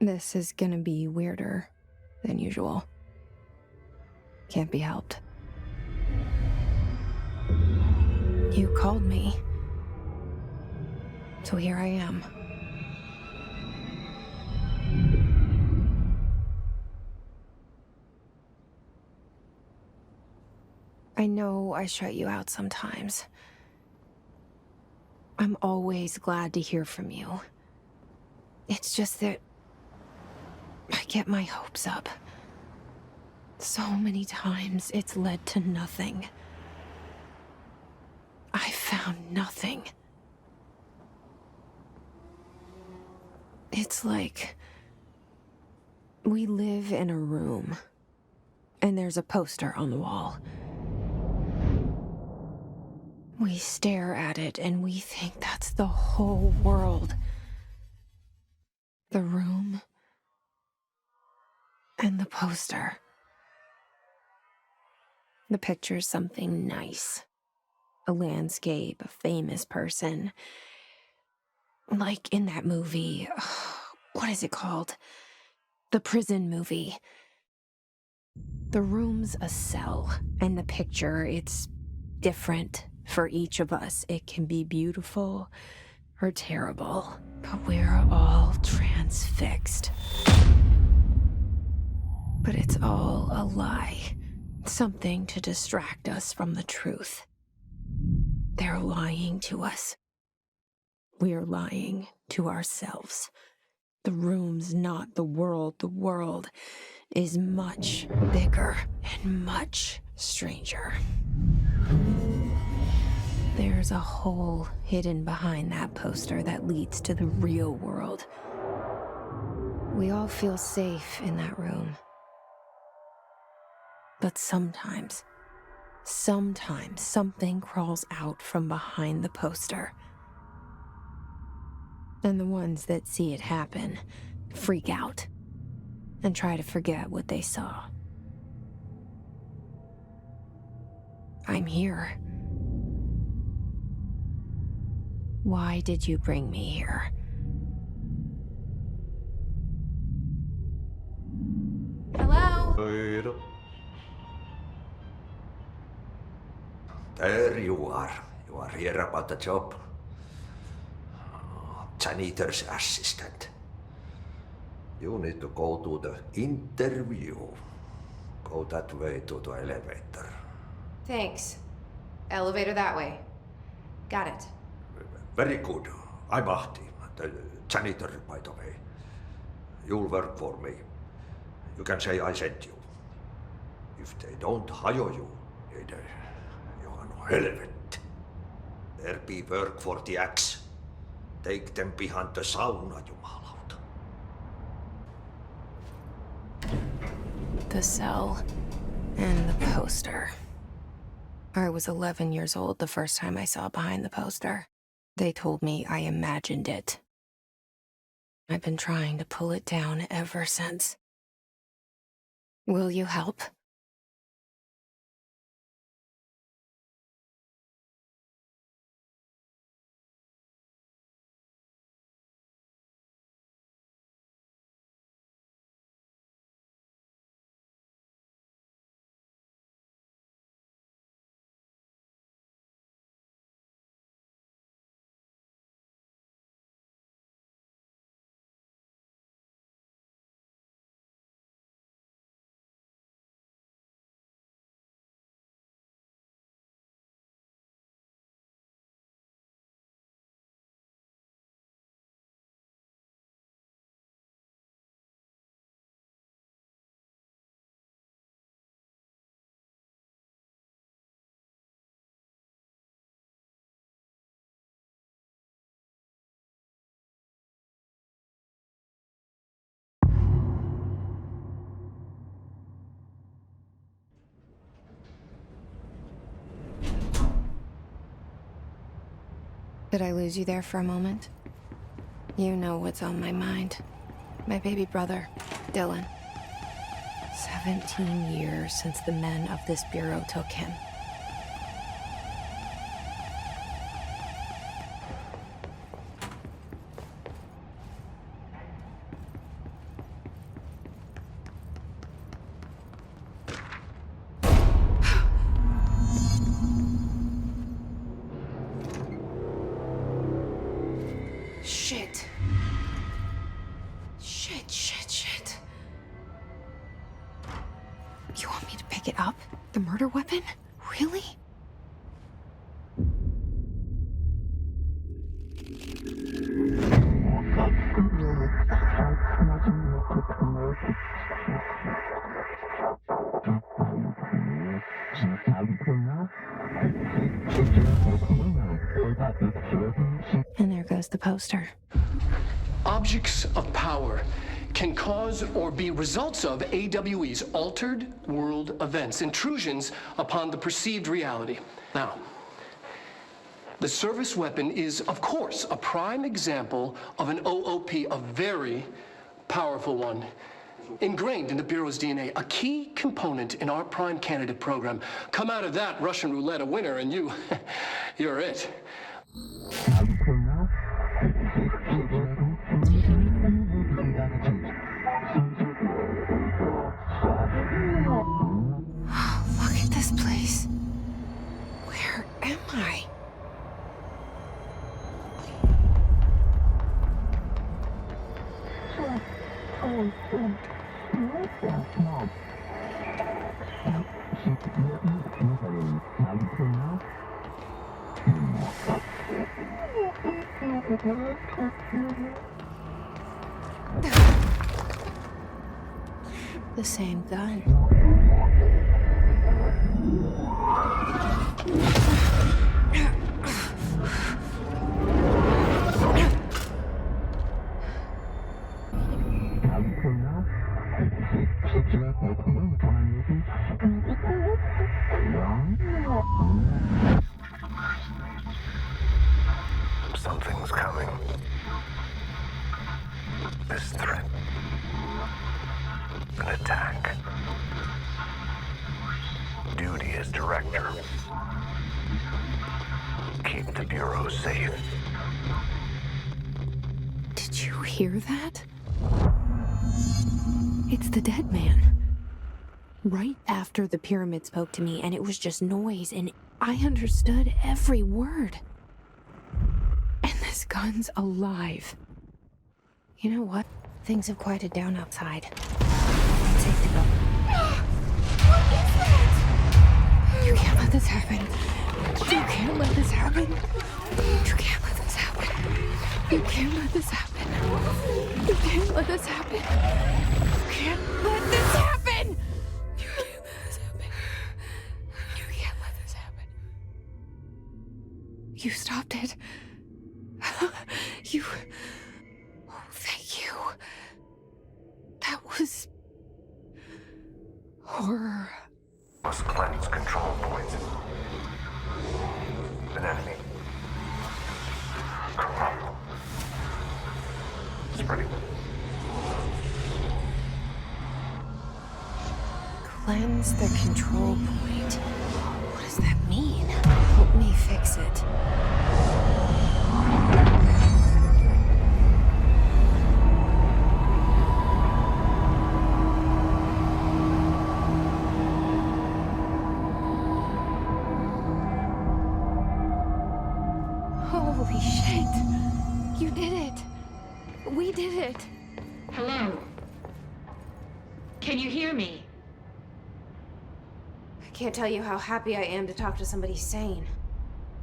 This is gonna be weirder than usual. Can't be helped. You called me. So here I am. I know I shut you out sometimes. I'm always glad to hear from you. It's just that I get my hopes up. So many times it's led to nothing. I found nothing. It's like we live in a room, and there's a poster on the wall. We stare at it and we think that's the whole world. The room and the poster. The picture's something nice. A landscape, a famous person. Like in that movie, what is it called? The prison movie. The room's a cell, and the picture, it's different for each of us. It can be beautiful or terrible, but we're all transfixed. But it's all a lie. Something to distract us from the truth. They're lying to us. We're lying to ourselves. The room's not the world. The world is much bigger and much stranger. There's a hole hidden behind that poster that leads to the real world. We all feel safe in that room. But sometimes something crawls out from behind the poster. And the ones that see it happen freak out and try to forget what they saw. I'm here. Why did you bring me here? Hello? There you are. You are here about the job. Janitor's assistant. You need to go to the interview. Go that way to the elevator. Thanks. Elevator that way. Got it. Very good. I'm Ahti, the janitor, by the way. You'll work for me. You can say I sent you. If they don't hire you, you are no helvet. There be work for the axe. Take them behind the sauna, jumalauta. The cell and the poster. I was 11 years old the first time I saw behind the poster. They told me I imagined it. I've been trying to pull it down ever since. Will you help? Did I lose you there for a moment? You know what's on my mind. My baby brother, Dylan. 17 years since the men of this bureau took him. shit. Shit. You want me to pick it up? The murder weapon? Really? And there goes the poster. Objects of power can cause or be results of AWE's altered world events, intrusions upon the perceived reality. Now, the service weapon is, of course, a prime example of an OOP, a very powerful one, ingrained in the Bureau's DNA, a key component in our prime candidate program. Come out of that Russian roulette a winner, and you're it. Look at this place. Where am I? The same gun. Something's coming. This threat. An attack. Duty as director. Keep the Bureau safe. Did you hear that? It's the dead man. Right after the pyramid spoke to me, and it was just noise, and I understood every word. And this gun's alive. You know what? Things have quieted down outside. It's safe to go. What is that? You can't let this happen. You can't let this happen. You can't let this happen. You can't let this happen. You can't let this happen. You can't let this happen. You can't let this happen. You can't let this happen. You stopped it. You... Oh, thank you. That was... horror. Must cleanse control points. An enemy. Corrupt. Spreading. Cleanse the control point. What does that mean? Help me fix it. Holy shit! You did it! We did it! Hello? Can you hear me? I can't tell you how happy I am to talk to somebody sane.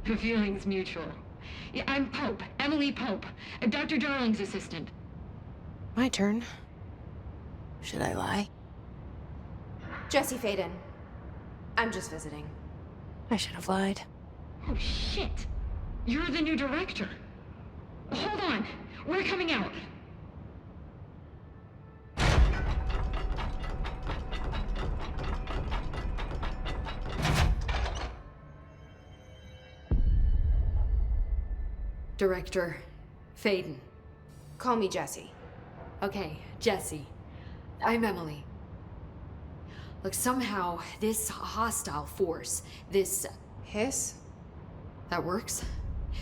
The feeling's mutual. Yeah, I'm Pope, Emily Pope, Dr. Darling's assistant. My turn. Should I lie? Jesse Faden. I'm just visiting. I should have lied. Oh, shit. You're the new director. Hold on. We're coming out. Director Faden. Call me Jesse. Okay, Jesse. I'm Emily. Look, somehow this hostile force, this... Hiss? That works?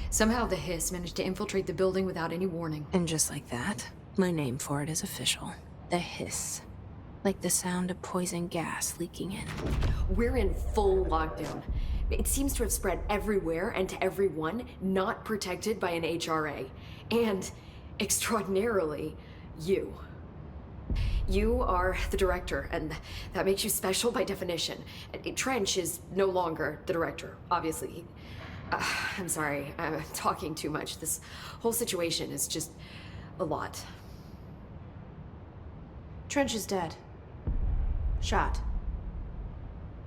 Somehow the hiss managed to infiltrate the building without any warning. And just like that, my name for it is official. The hiss. Like the sound of poison gas leaking in. We're in full lockdown. It seems to have spread everywhere and to everyone not protected by an HRA. And extraordinarily you. You are the director, and that makes you special by definition. Trench is no longer the director, obviously. I'm sorry, I'm talking too much. This whole situation is just a lot. Trench is dead. Shot.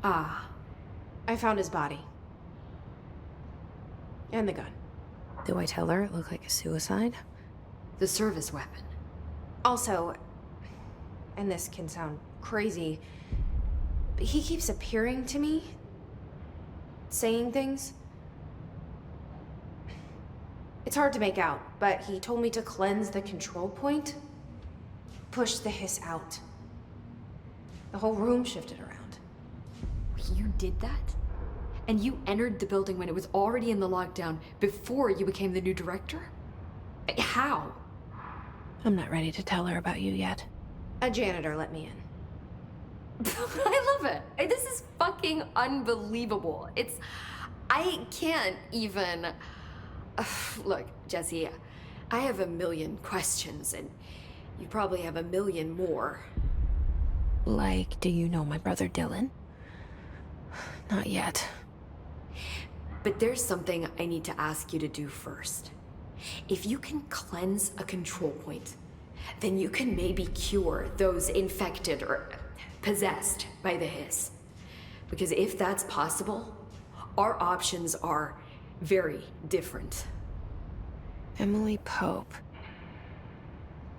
Ah. I found his body. And the gun. Do I tell her it looked like a suicide? The service weapon. Also, and this can sound crazy, but he keeps appearing to me, saying things. It's hard to make out, but he told me to cleanse the control point, push the hiss out. The whole room shifted around. You did that? And you entered the building when it was already in the lockdown before you became the new director? How? I'm not ready to tell her about you yet. A janitor let me in. I love it. This is fucking unbelievable. I can't even... Look, Jesse, I have a million questions, and you probably have a million more. Like, do you know my brother Dylan? Not yet. But there's something I need to ask you to do first. If you can cleanse a control point, then you can maybe cure those infected or possessed by the hiss. Because if that's possible, our options are very different. Emily Pope.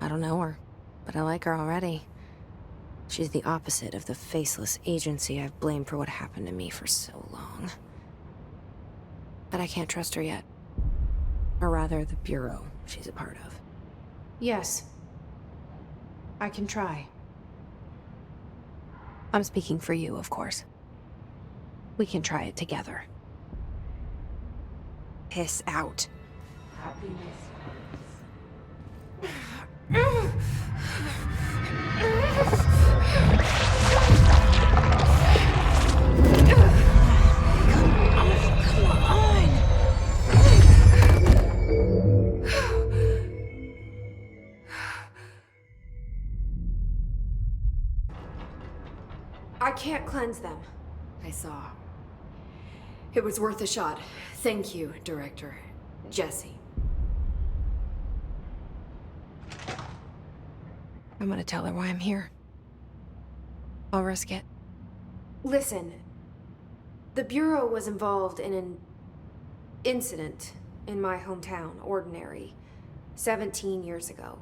I don't know her, but I like her already. She's the opposite of the faceless agency I've blamed for what happened to me for so long. But I can't trust her yet. Or rather, the bureau she's a part of. Yes. I can try. I'm speaking for you, of course. We can try it together. Hiss out. I can't cleanse them. I saw. It was worth a shot. Thank you, Director. Jesse. I'm gonna tell her why I'm here. I'll risk it. Listen, the Bureau was involved in an incident in my hometown, Ordinary, 17 years ago.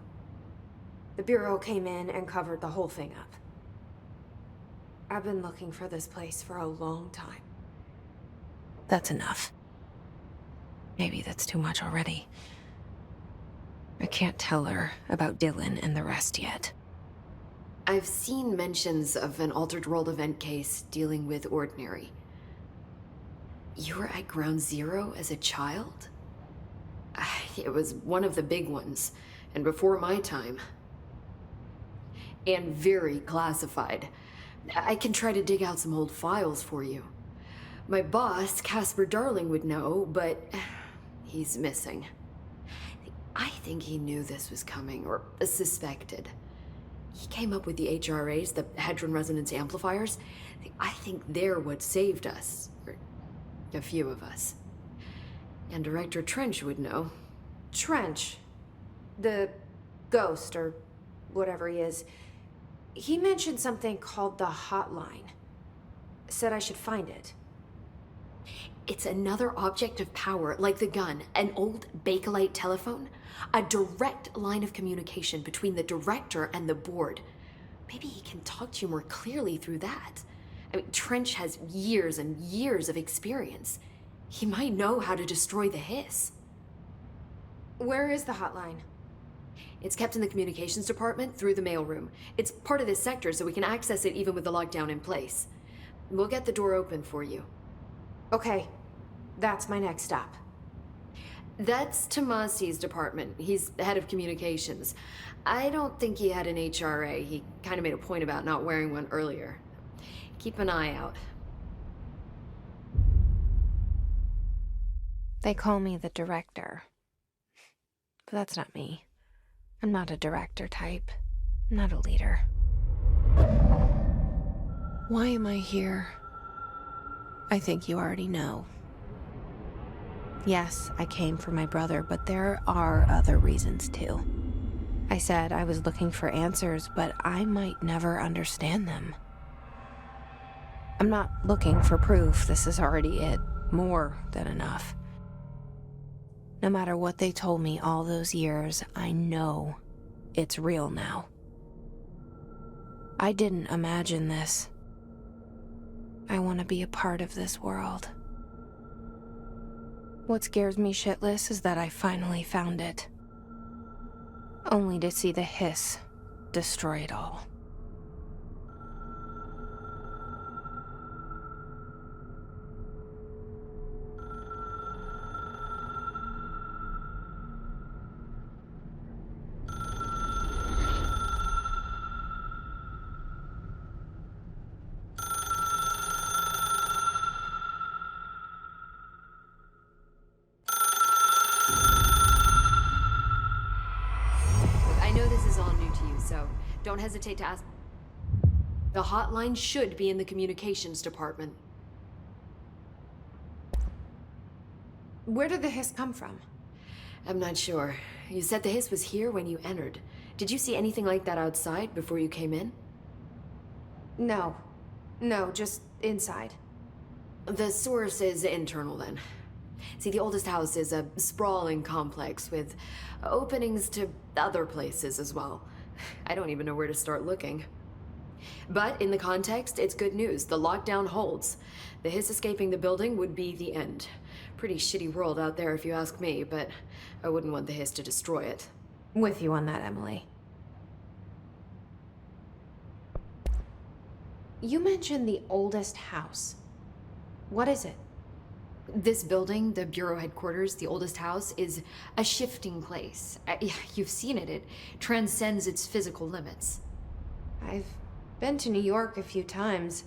The Bureau came in and covered the whole thing up. I've been looking for this place for a long time. That's enough. Maybe that's too much already. I can't tell her about Dylan and the rest yet. I've seen mentions of an Altered World event case dealing with Ordinary. You were at Ground Zero as a child? It was one of the big ones, and before my time. And very classified. I can try to dig out some old files for you. My boss, Casper Darling, would know, but he's missing. I think he knew this was coming, or suspected. He came up with the HRAs, the Hadron Resonance Amplifiers. I think they're what saved us. Or a few of us. And Director Trench would know. Trench, the ghost, or whatever he is, he mentioned something called the hotline. Said I should find it. It's another object of power, like the gun, an old Bakelite telephone, a direct line of communication between the director and the board. Maybe he can talk to you more clearly through that. I mean, Trench has years and years of experience. He might know how to destroy the hiss. Where is the hotline? It's kept in the communications department through the mailroom. It's part of this sector, so we can access it even with the lockdown in place. We'll get the door open for you. Okay, that's my next stop. That's Tomasi's department. He's the head of communications. I don't think he had an HRA. He kind of made a point about not wearing one earlier. Keep an eye out. They call me the director. But that's not me. I'm not a director type. I'm not a leader. Why am I here? I think you already know. Yes, I came for my brother, but there are other reasons too. I said I was looking for answers, but I might never understand them. I'm not looking for proof. This is already it. More than enough. No matter what they told me all those years, I know it's real now. I didn't imagine this. I want to be a part of this world. What scares me shitless is that I finally found it. Only to see the hiss destroy it all. I know this is all new to you, so don't hesitate to ask. The hotline should be in the communications department. Where did the hiss come from? I'm not sure. You said the hiss was here when you entered. Did you see anything like that outside before you came in? No. No, just inside. The source is internal then. See, the oldest house is a sprawling complex with openings to other places as well. I don't even know where to start looking. But in the context, it's good news. The lockdown holds. The hiss escaping the building would be the end. Pretty shitty world out there if you ask me, but I wouldn't want the hiss to destroy it. With you on that, Emily. You mentioned the oldest house. What is it? This building, the Bureau headquarters, the oldest house, is a shifting place. You've seen it. It transcends its physical limits. I've been to New York a few times.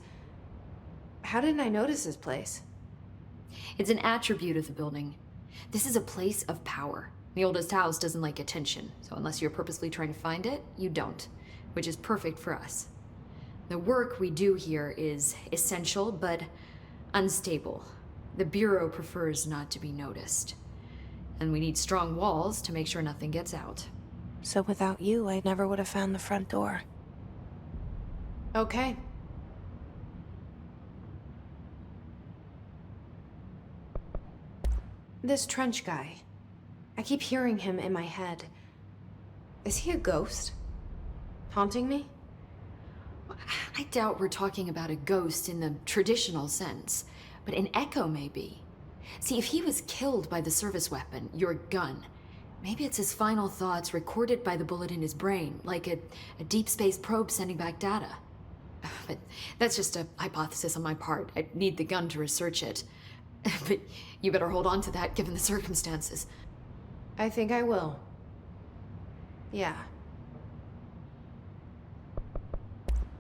How didn't I notice this place? It's an attribute of the building. This is a place of power. The oldest house doesn't like attention, so unless you're purposely trying to find it, you don't, which is perfect for us. The work we do here is essential, but unstable. The Bureau prefers not to be noticed. And we need strong walls to make sure nothing gets out. So without you, I never would have found the front door. Okay. This trench guy. I keep hearing him in my head. Is he a ghost? Haunting me? I doubt we're talking about a ghost in the traditional sense, but an echo maybe. See, if he was killed by the service weapon, your gun, maybe it's his final thoughts recorded by the bullet in his brain, like a deep space probe sending back data. But that's just a hypothesis on my part. I need the gun to research it. But you better hold on to that given the circumstances. I think I will. Yeah.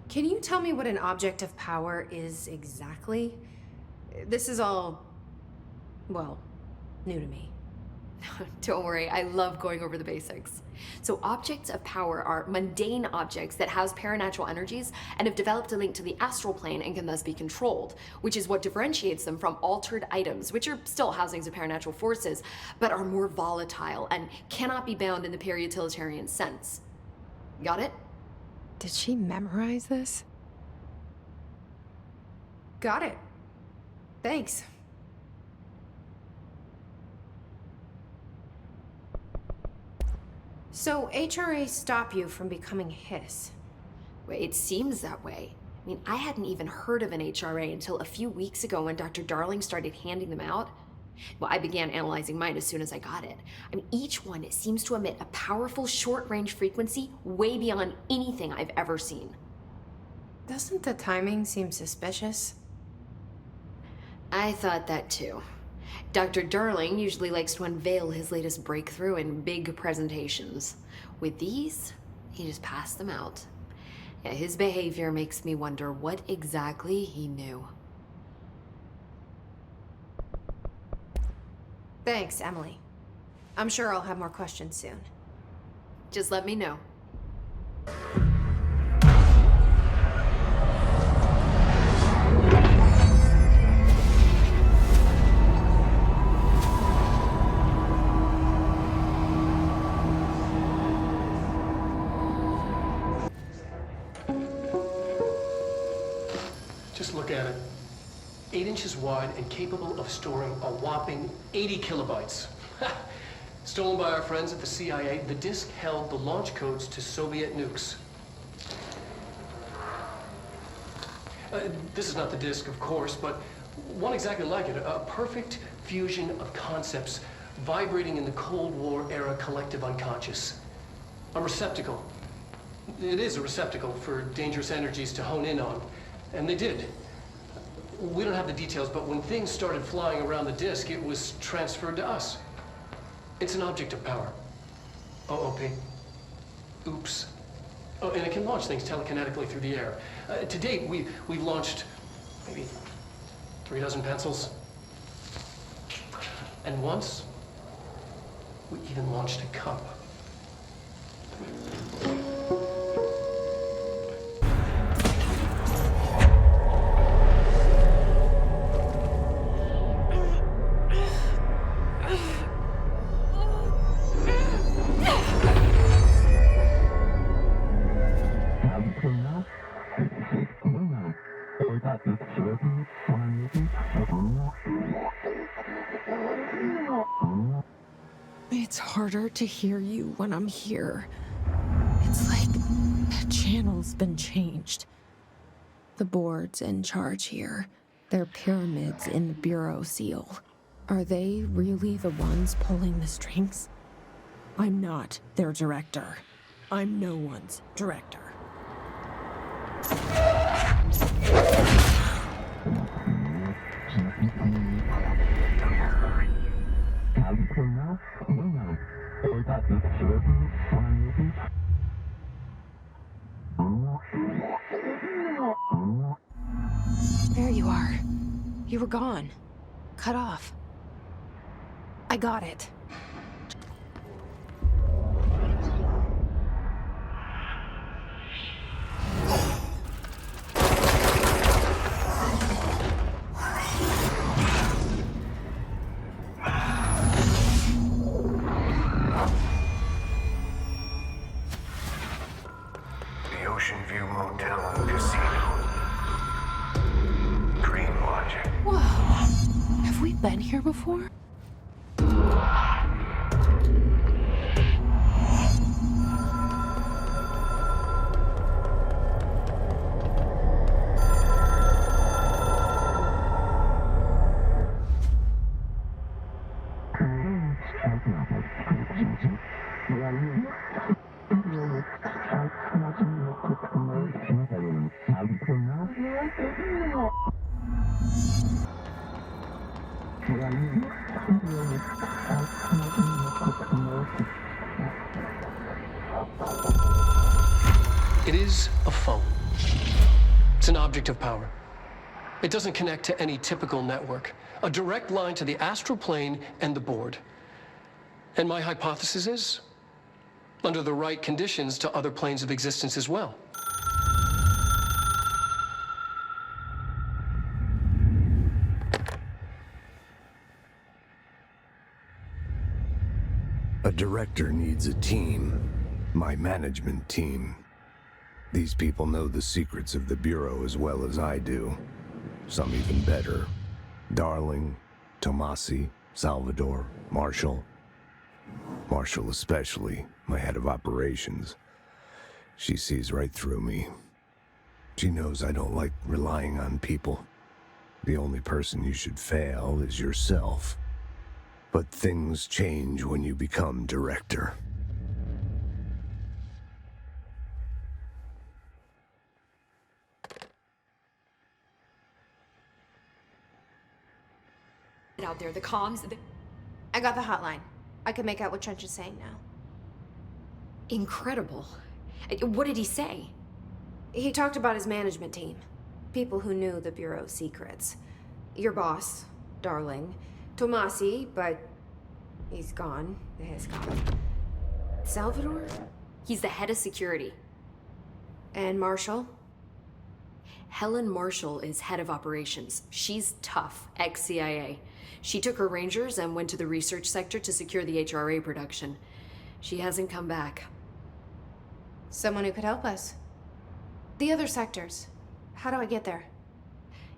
Can you tell me what an object of power is exactly? This is all, well, new to me. Don't worry, I love going over the basics. So objects of power are mundane objects that house paranatural energies and have developed a link to the astral plane and can thus be controlled, which is what differentiates them from altered items, which are still housings of paranatural forces, but are more volatile and cannot be bound in the pure utilitarian sense. Got it? Did she memorize this? Got it. Thanks. So, HRA stop you from becoming Hiss? Well, it seems that way. I mean, I hadn't even heard of an HRA until a few weeks ago when Dr. Darling started handing them out. Well, I began analyzing mine as soon as I got it. I mean, each one seems to emit a powerful short-range frequency way beyond anything I've ever seen. Doesn't the timing seem suspicious? I thought that too. Dr. Darling usually likes to unveil his latest breakthrough in big presentations. With these, he just passed them out. Yeah, his behavior makes me wonder what exactly he knew. Thanks, Emily. I'm sure I'll have more questions soon. Just let me know. Just look at it. 8 inches wide and capable of storing a whopping 80 kilobytes. Stolen by our friends at the CIA, the disk held the launch codes to Soviet nukes. This is not the disk, of course, but one exactly like it. A perfect fusion of concepts vibrating in the Cold War era collective unconscious. A receptacle. It is a receptacle for dangerous energies to hone in on. And they did. We don't have the details, but when things started flying around the disk, it was transferred to us. It's an object of power. OOP. Oops. Oh, and it can launch things telekinetically through the air. To date, we've launched maybe 3 dozen pencils. And once, we even launched a cup. It's harder to hear you when I'm here. It's like the channel's been changed. The board's in charge here. They're pyramids in the Bureau seal. Are they really the ones pulling the strings? I'm not their director. I'm no one's director. There you are. You were gone. Cut off. I got it. The Ocean View Motel and Casino. Dream logic. Whoa. Have we been here before? It is a phone. It's an object of power. It doesn't connect to any typical network. A direct line to the astral plane and the board. And my hypothesis is, under the right conditions, to other planes of existence as well. A director needs a team. My management team. These people know the secrets of the Bureau as well as I do. Some even better. Darling, Tomasi, Salvador, Marshall. Marshall especially, my head of operations. She sees right through me. She knows I don't like relying on people. The only person you should fail is yourself. But things change when you become director. Out there, the comms. I got the hotline. I can make out what Trench is saying now. Incredible. What did he say? He talked about his management team. People who knew the Bureau's secrets. Your boss, Darling. Tomasi, but he's gone. His gone. Salvador? He's the head of security. And Marshall? Helen Marshall is head of operations. She's tough, ex-CIA. She took her Rangers and went to the research sector to secure the HRA production. She hasn't come back. Someone who could help us. The other sectors. How do I get there?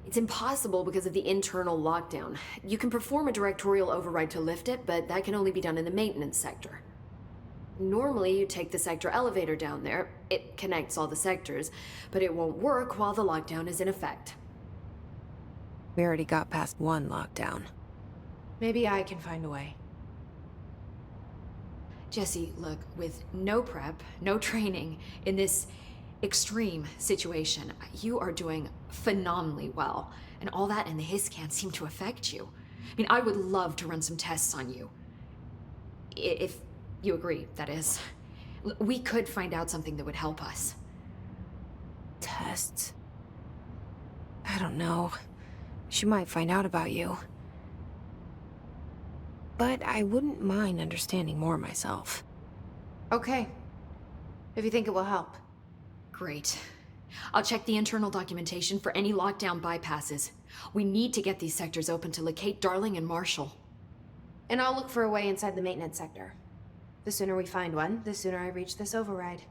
It's impossible because of the internal lockdown. You can perform a directorial override to lift it, but that can only be done in the maintenance sector. Normally, you take the sector elevator down there. It connects all the sectors, but it won't work while the lockdown is in effect. We already got past one lockdown. Maybe I can find a way. Jesse, look, with no prep, no training, in this extreme situation, you are doing phenomenally well. And all that and the hiss can't seem to affect you. I mean, I would love to run some tests on you. If you agree, that is. We could find out something that would help us. Tests? I don't know. She might find out about you. But I wouldn't mind understanding more myself. Okay. If you think it will help. Great. I'll check the internal documentation for any lockdown bypasses. We need to get these sectors open to locate Darling and Marshall. And I'll look for a way inside the maintenance sector. The sooner we find one, the sooner I reach this override.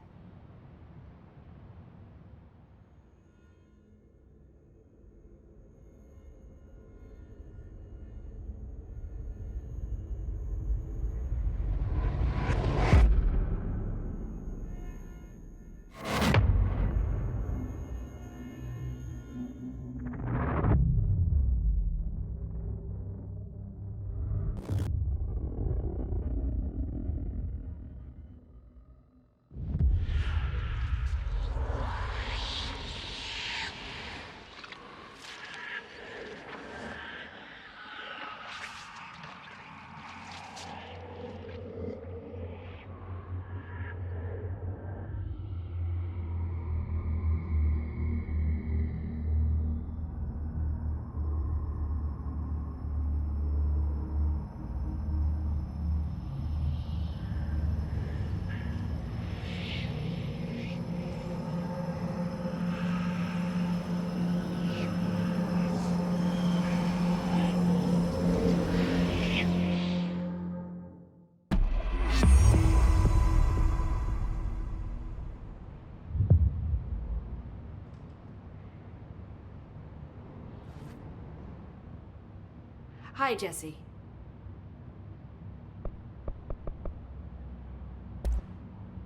Hi, Jesse.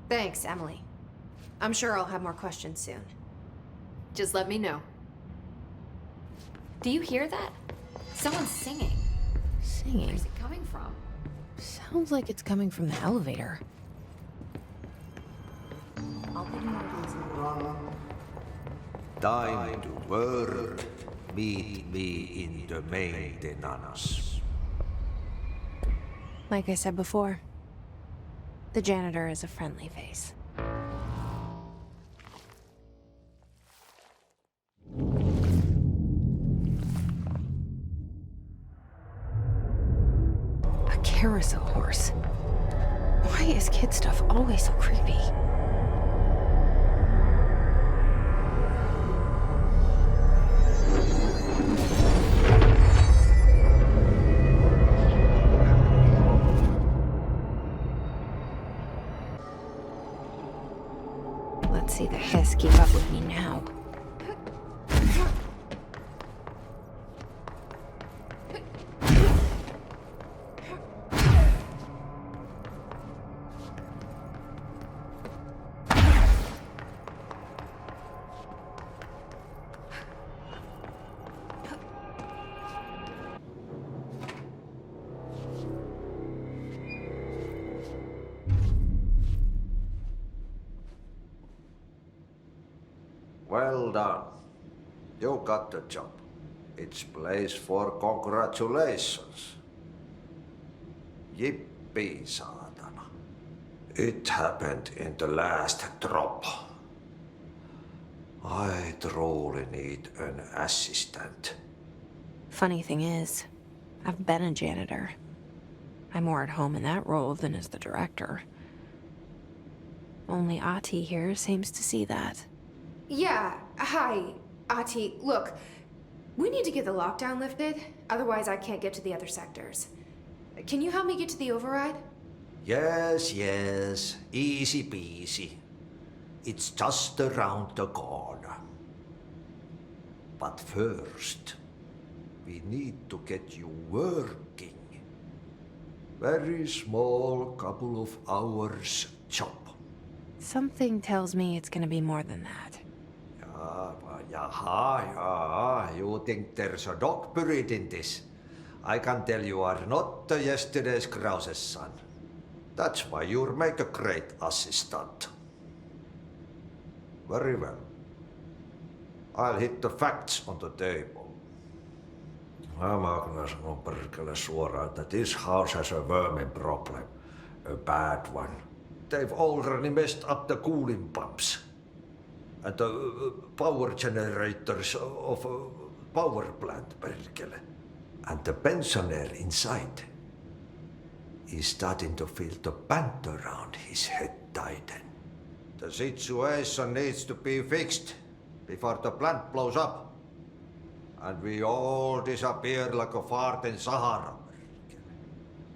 Thanks, Emily. I'm sure I'll have more questions soon. Just let me know. Do you hear that? Someone's singing. Singing? Where's it coming from? Sounds like it's coming from the elevator. I'll put you on. Time to work. Meet me in the maintenance. Like I said before, the janitor is a friendly face. A carousel horse. Why is kid stuff always so creepy? Let's see the hiss keep up with me now. Well done. You got the job. It's place for congratulations. Yippee, saatana. It happened in the last drop. I truly need an assistant. Funny thing is, I've been a janitor. I'm more at home in that role than as the director. Only Ati here seems to see that. Yeah, hi, Ati. Look, we need to get the lockdown lifted, otherwise I can't get to the other sectors. Can you help me get to the override? Yes, yes. Easy peasy. It's just around the corner. But first, we need to get you working. Very small, couple of hours job. Something tells me it's gonna be more than that. Yeah. You think there's a dog buried in this? I can tell you are not yesterday's Krause's son. That's why you'll make a great assistant. Very well. I'll hit the facts on the table. Mä kyllä sanon perkele suoraan, että this house has a vermin problem. A bad one. They've already messed up the cooling pumps. And the power generators of a power plant, perkele. And the pensioner inside is starting to feel the band around his head tighten. The situation needs to be fixed before the plant blows up. And we all disappear like a fart in Sahara.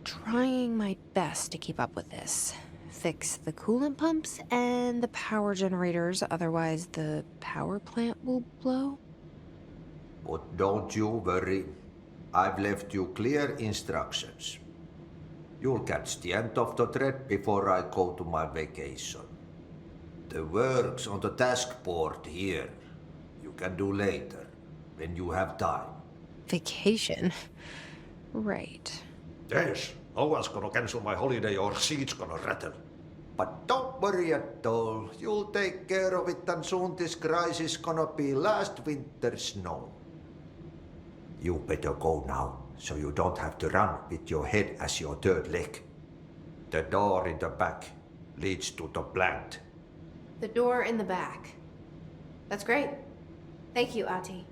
Trying my best to keep up with this. Fix the coolant pumps and the power generators, otherwise the power plant will blow. But don't you worry. I've left you clear instructions. You'll catch the end of the thread before I go to my vacation. The work's on the task board here. You can do later, when you have time. Vacation? Right. Yes, no one's gonna cancel my holiday or seat's gonna rattle. But don't worry at all. You'll take care of it and soon this crisis gonna be last winter's snow. You better go now, so you don't have to run with your head as your third leg. The door in the back leads to the plant. The door in the back. That's great. Thank you, Ati.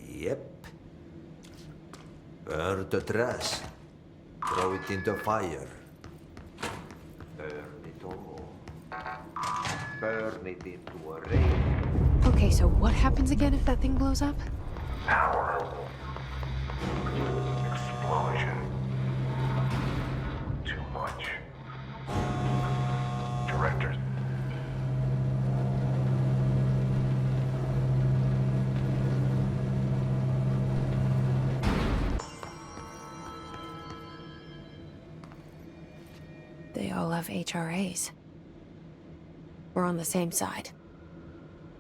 Yep. Burn the trash. Throw it in the fire. Burn it all. Burn it into a rain. Okay, so what happens again if that thing blows up? Power. Explosion. Too much. Directors. They all have HRAs. We're on the same side.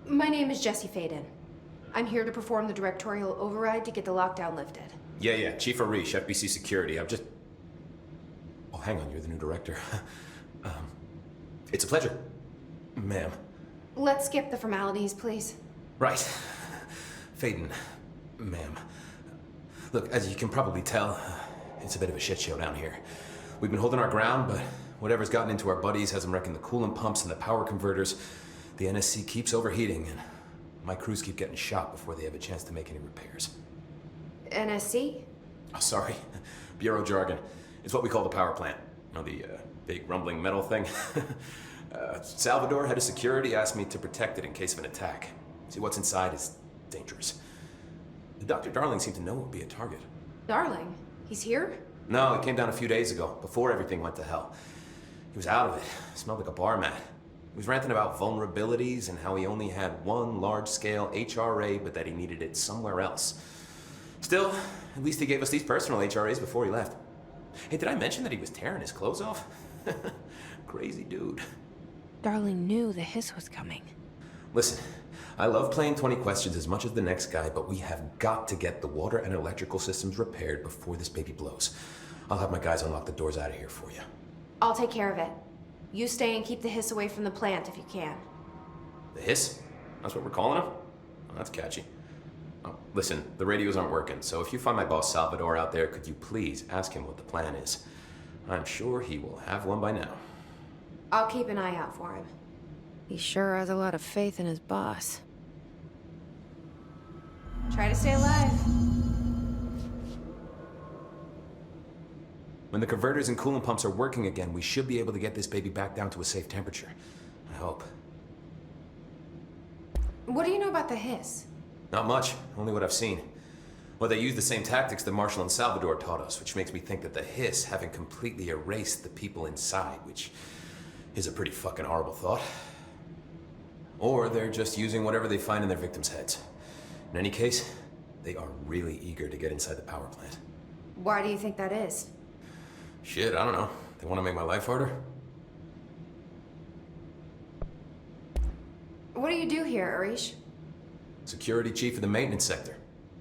My name is Jesse Faden. I'm here to perform the directorial override to get the lockdown lifted. Yeah. Chief Arish, FBC Security. I'm just... Oh, hang on, you're the new director. It's a pleasure, ma'am. Let's skip the formalities, please. Right. Faden, ma'am. Look, as you can probably tell, it's a bit of a shit show down here. We've been holding our ground, but whatever's gotten into our buddies has them wrecking the coolant pumps and the power converters. The NSC keeps overheating, and my crews keep getting shot before they have a chance to make any repairs. NSC? Oh, sorry. Bureau jargon. It's what we call the power plant. You know, the big rumbling metal thing? Salvador, head of security, asked me to protect it in case of an attack. See, what's inside is dangerous. Dr. Darling seemed to know it would be a target. Darling? He's here? No, he came down a few days ago, before everything went to hell. He was out of it. Smelled like a bar mat. He was ranting about vulnerabilities and how he only had one large-scale HRA, but that he needed it somewhere else. Still, at least he gave us these personal HRAs before he left. Hey, did I mention that he was tearing his clothes off? Crazy dude. Darling knew the hiss was coming. Listen, I love playing 20 questions as much as the next guy, but we have got to get the water and electrical systems repaired before this baby blows. I'll have my guys unlock the doors out of here for you. I'll take care of it. You stay and keep the hiss away from the plant if you can. The hiss? That's what we're calling him? Oh, that's catchy. Oh, listen, the radios aren't working, so if you find my boss Salvador out there, could you please ask him what the plan is? I'm sure he will have one by now. I'll keep an eye out for him. He sure has a lot of faith in his boss. Try to stay alive. When the converters and coolant pumps are working again, we should be able to get this baby back down to a safe temperature. I hope. What do you know about the hiss? Not much, only what I've seen. Well, they use the same tactics that Marshall and Salvador taught us, which makes me think that the hiss haven't completely erased the people inside, which is a pretty fucking horrible thought. Or they're just using whatever they find in their victims' heads. In any case, they are really eager to get inside the power plant. Why do you think that is? Shit, I don't know. They want to make my life harder? What do you do here, Arish? Security chief of the maintenance sector.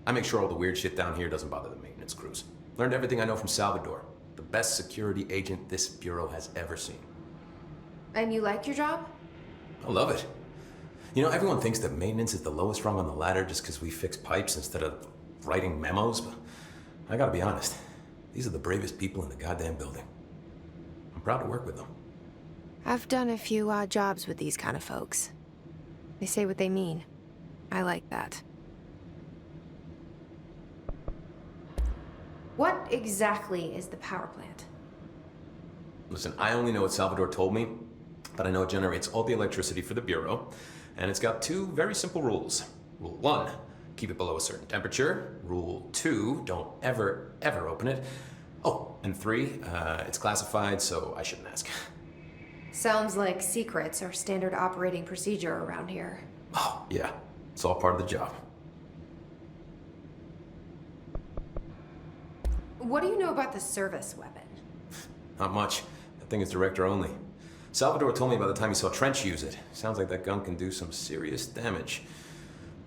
I make sure all the weird shit down here doesn't bother the maintenance crews. Learned everything I know from Salvador. The best security agent this bureau has ever seen. And you like your job? I love it. You know, everyone thinks that maintenance is the lowest rung on the ladder just because we fix pipes instead of writing memos, but I gotta be honest. These are the bravest people in the goddamn building. I'm proud to work with them. I've done a few odd jobs with these kind of folks. They say what they mean. I like that. What exactly is the power plant? Listen, I only know what Salvador told me, but I know it generates all the electricity for the Bureau, and it's got two very simple rules. Rule 1, keep it below a certain temperature. Rule 2, don't ever, ever open it. Oh, and 3, it's classified, so I shouldn't ask. Sounds like secrets are standard operating procedure around here. Oh, yeah, it's all part of the job. What do you know about the service weapon? Not much. That thing is director only. Salvador told me about the time he saw Trench use it. Sounds like that gun can do some serious damage.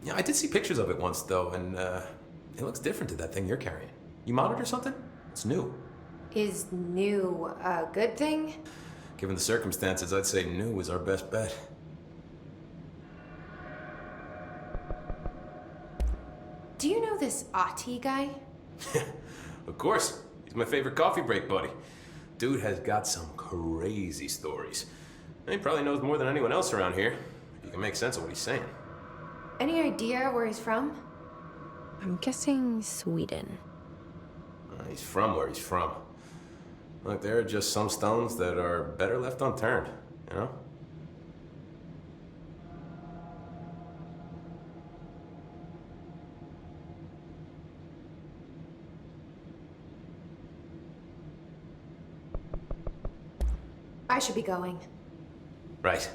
Yeah, I did see pictures of it once, though, and it looks different to that thing you're carrying. You monitor something? It's new. Is new a good thing? Given the circumstances, I'd say new is our best bet. Do you know this Ati guy? Of course. He's my favorite coffee break buddy. Dude has got some crazy stories. And he probably knows more than anyone else around here. If you can make sense of what he's saying. Any idea where he's from? I'm guessing Sweden. He's from where he's from. Look, there are just some stones that are better left unturned, you know? I should be going. Right.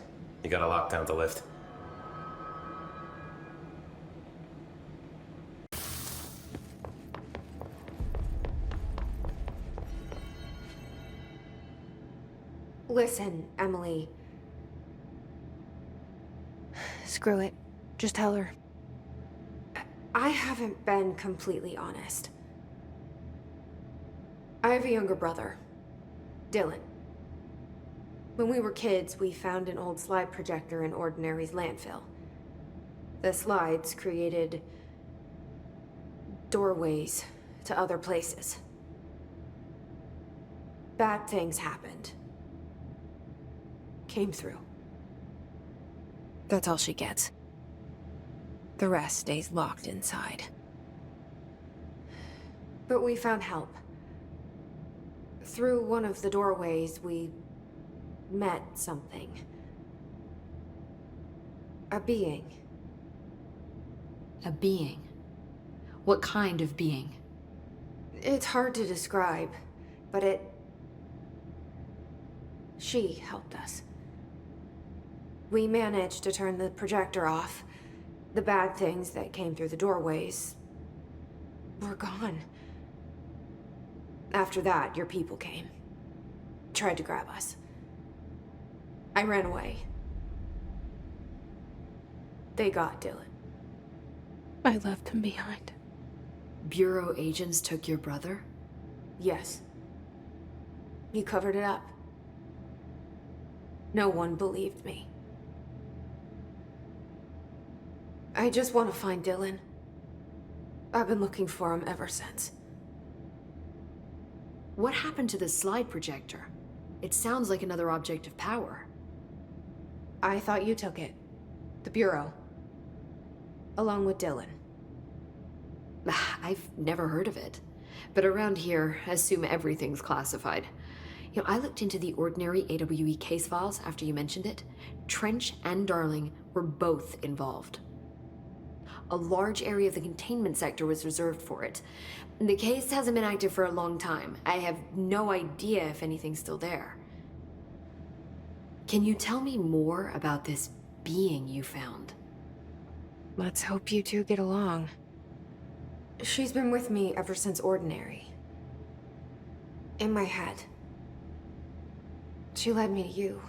You got a lockdown to lift. Listen, Emily. Screw it. Just tell her. I haven't been completely honest. I have a younger brother, Dylan. When we were kids, we found an old slide projector in Ordinary's landfill. The slides created doorways to other places. Bad things happened. Came through. That's all she gets. The rest stays locked inside. But we found help. Through one of the doorways, we met something. A being. A being? What kind of being? It's hard to describe, but she helped us. We managed to turn the projector off. The bad things that came through the doorways were gone. After that, your people came. Tried to grab us. I ran away. They got Dylan. I left him behind. Bureau agents took your brother? Yes. You covered it up. No one believed me. I just want to find Dylan. I've been looking for him ever since. What happened to the slide projector? It sounds like another object of power. I thought you took it. The Bureau. Along with Dylan. I've never heard of it. But around here, assume everything's classified. You know, I looked into the ordinary AWE case files after you mentioned it. Trench and Darling were both involved. A large area of the containment sector was reserved for it. The case hasn't been active for a long time. I have no idea if anything's still there. Can you tell me more about this being you found? Let's hope you two get along. She's been with me ever since Ordinary. In my head. She led me to you.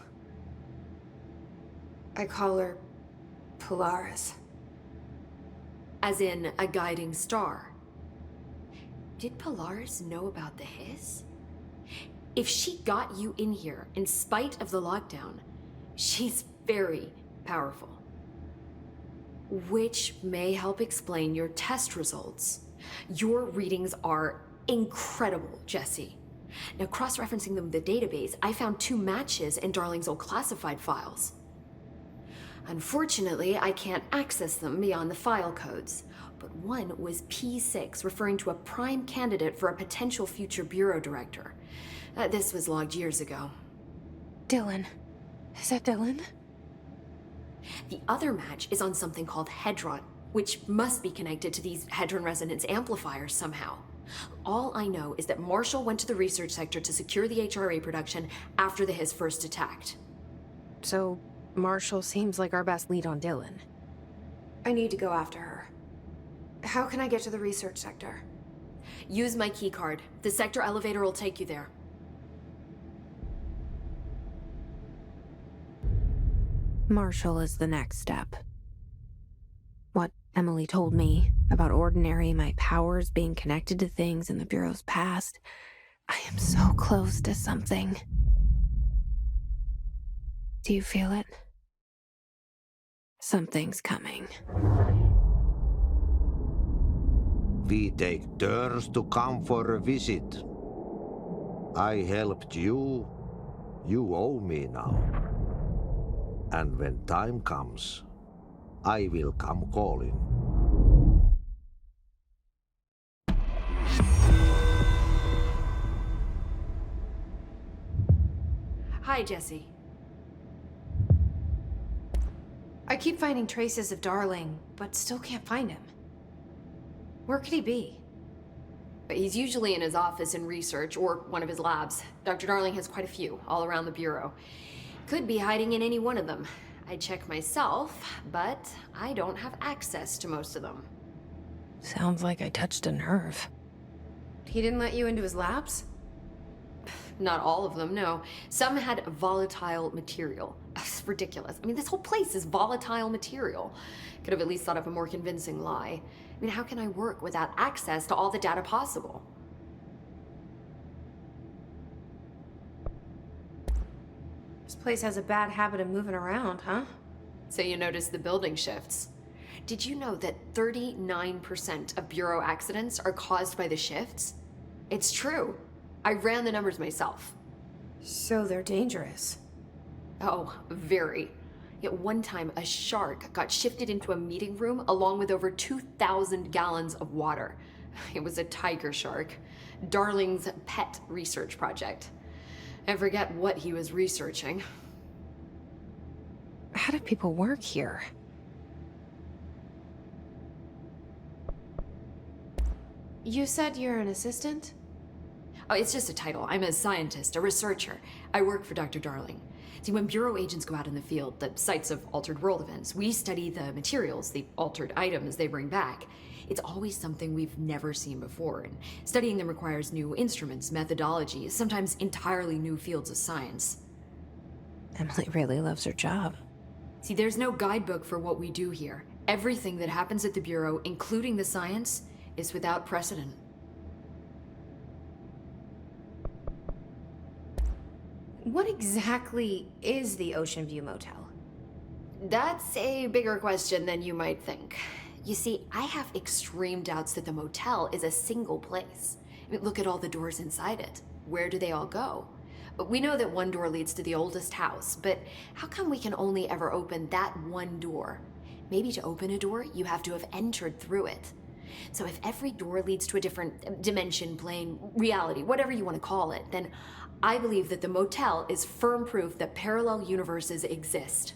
I call her Polaris. As in a guiding star. Did Polaris know about the hiss? If she got you in here in spite of the lockdown, she's very powerful. Which may help explain your test results. Your readings are incredible, Jesse. Now, cross-referencing them with the database, I found 2 matches in Darling's old classified files. Unfortunately, I can't access them beyond the file codes, but one was P6, referring to a prime candidate for a potential future bureau director. This was logged years ago. Dylan. Is that Dylan? The other match is on something called Hedron, which must be connected to these Hedron resonance amplifiers somehow. All I know is that Marshall went to the research sector to secure the HRA production after the hiss first attacked. So, Marshall seems like our best lead on Dylan. I need to go after her. How can I get to the research sector? Use my keycard. The sector elevator will take you there. Marshall is the next step. What Emily told me about Ordinary, my powers being connected to things in the Bureau's past, I am so close to something. Do you feel it? Something's coming. We take turns to come for a visit. I helped you. You owe me now. And when time comes, I will come calling. Hi, Jesse. I keep finding traces of Darling, but still can't find him. Where could he be? He's usually in his office in research or one of his labs. Dr. Darling has quite a few all around the Bureau. Could be hiding in any one of them. I check myself, but I don't have access to most of them. Sounds like I touched a nerve. He didn't let you into his labs? Not all of them, no. Some had volatile material. It's ridiculous. I mean, this whole place is volatile material. Could have at least thought of a more convincing lie. I mean, how can I work without access to all the data possible? This place has a bad habit of moving around, huh? So you noticed the building shifts. Did you know that 39% of Bureau accidents are caused by the shifts? It's true. I ran the numbers myself. So they're dangerous. Oh, very. At one time, a shark got shifted into a meeting room along with over 2,000 gallons of water. It was a tiger shark. Darling's pet research project. I forget what he was researching. How do people work here? You said you're an assistant? Oh, it's just a title. I'm a scientist, a researcher. I work for Dr. Darling. See, when Bureau agents go out in the field, the sites of altered world events, we study the materials, the altered items they bring back. It's always something we've never seen before, and studying them requires new instruments, methodologies, sometimes entirely new fields of science. Emily really loves her job. See, there's no guidebook for what we do here. Everything that happens at the Bureau, including the science, is without precedent. What exactly is the Ocean View Motel? That's a bigger question than you might think. You see, I have extreme doubts that the motel is a single place. I mean, look at all the doors inside it. Where do they all go? We know that one door leads to the oldest house, but how come we can only ever open that one door? Maybe to open a door, you have to have entered through it. So if every door leads to a different dimension, plane, reality, whatever you want to call it, then I believe that the motel is firm proof that parallel universes exist.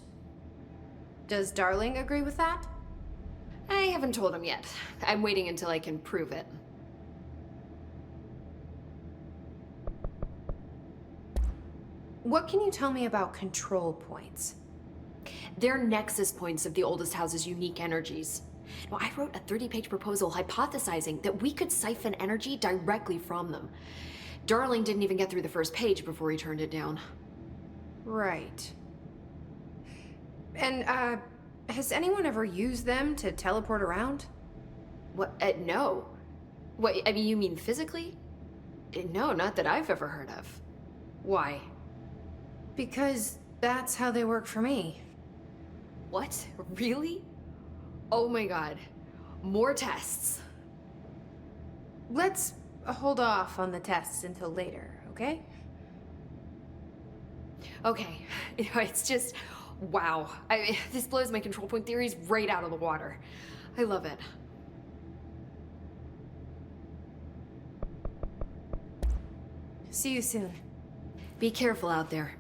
Does Darling agree with that? I haven't told him yet. I'm waiting until I can prove it. What can you tell me about control points? They're nexus points of the oldest house's unique energies. Now, I wrote a 30-page proposal hypothesizing that we could siphon energy directly from them. Darling didn't even get through the first page before he turned it down. Right. And, has anyone ever used them to teleport around? What? No. What, I mean, you mean physically? No, not that I've ever heard of. Why? Because that's how they work for me. What? Really? Oh my god. More tests. Let's hold off on the tests until later, okay? Okay. It's just, wow. This blows my control point theories right out of the water. I love it. See you soon. Be careful out there.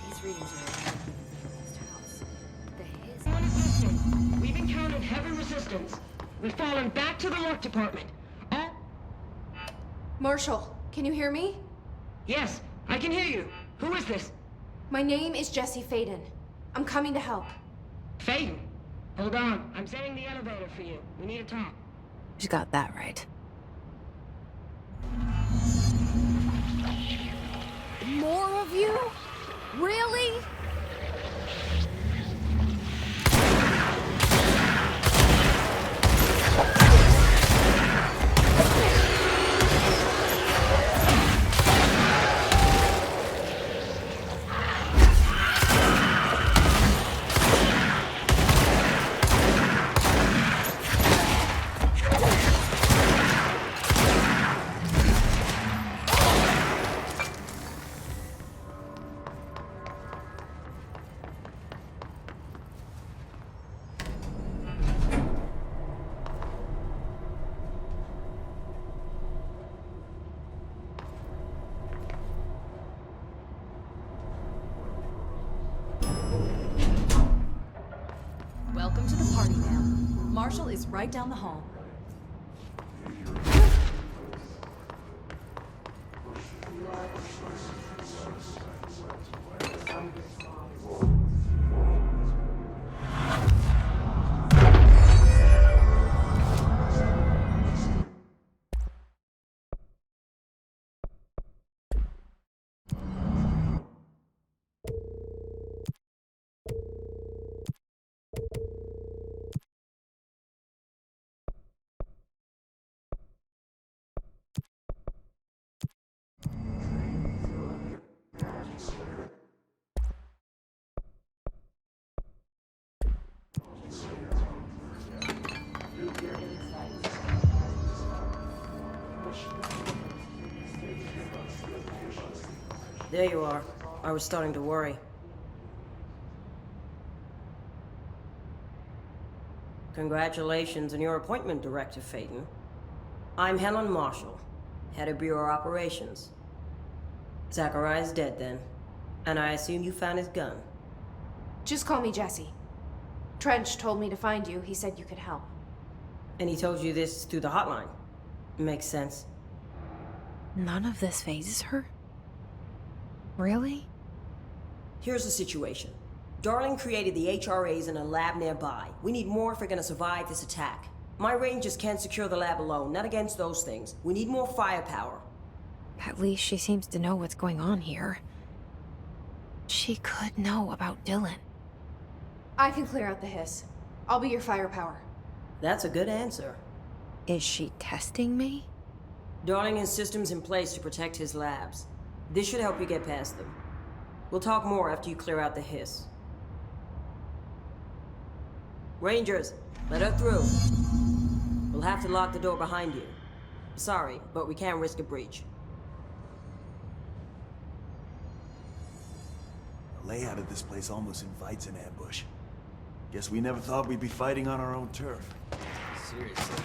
These readings are house. Unassisted. We've encountered heavy resistance. We've fallen back to the work department. Marshall, can you hear me? Yes, I can hear you. Who is this? My name is Jesse Faden. I'm coming to help. Faden. Hold on. I'm setting the elevator for you. We need to talk. She got that right. More of you? Really? Welcome to the party, ma'am. Marshall is right down the hall. There you are. I was starting to worry. Congratulations on your appointment, Director Faden. I'm Helen Marshall, head of Bureau Operations. Zachariah's dead then, and I assume you found his gun. Just call me Jesse. Trench told me to find you. He said you could help. And he told you this through the hotline. Makes sense. None of this phases her? Really? Here's the situation. Darling created the HRAs in a lab nearby. We need more if we're gonna survive this attack. My rangers can't secure the lab alone, not against those things. We need more firepower. At least she seems to know what's going on here. She could know about Dylan. I can clear out the hiss. I'll be your firepower. That's a good answer. Is she testing me? Darling has systems in place to protect his labs. This should help you get past them. We'll talk more after you clear out the hiss. Rangers, let her through. We'll have to lock the door behind you. Sorry, but we can't risk a breach. Layout of this place almost invites an ambush. Guess we never thought we'd be fighting on our own turf. Seriously.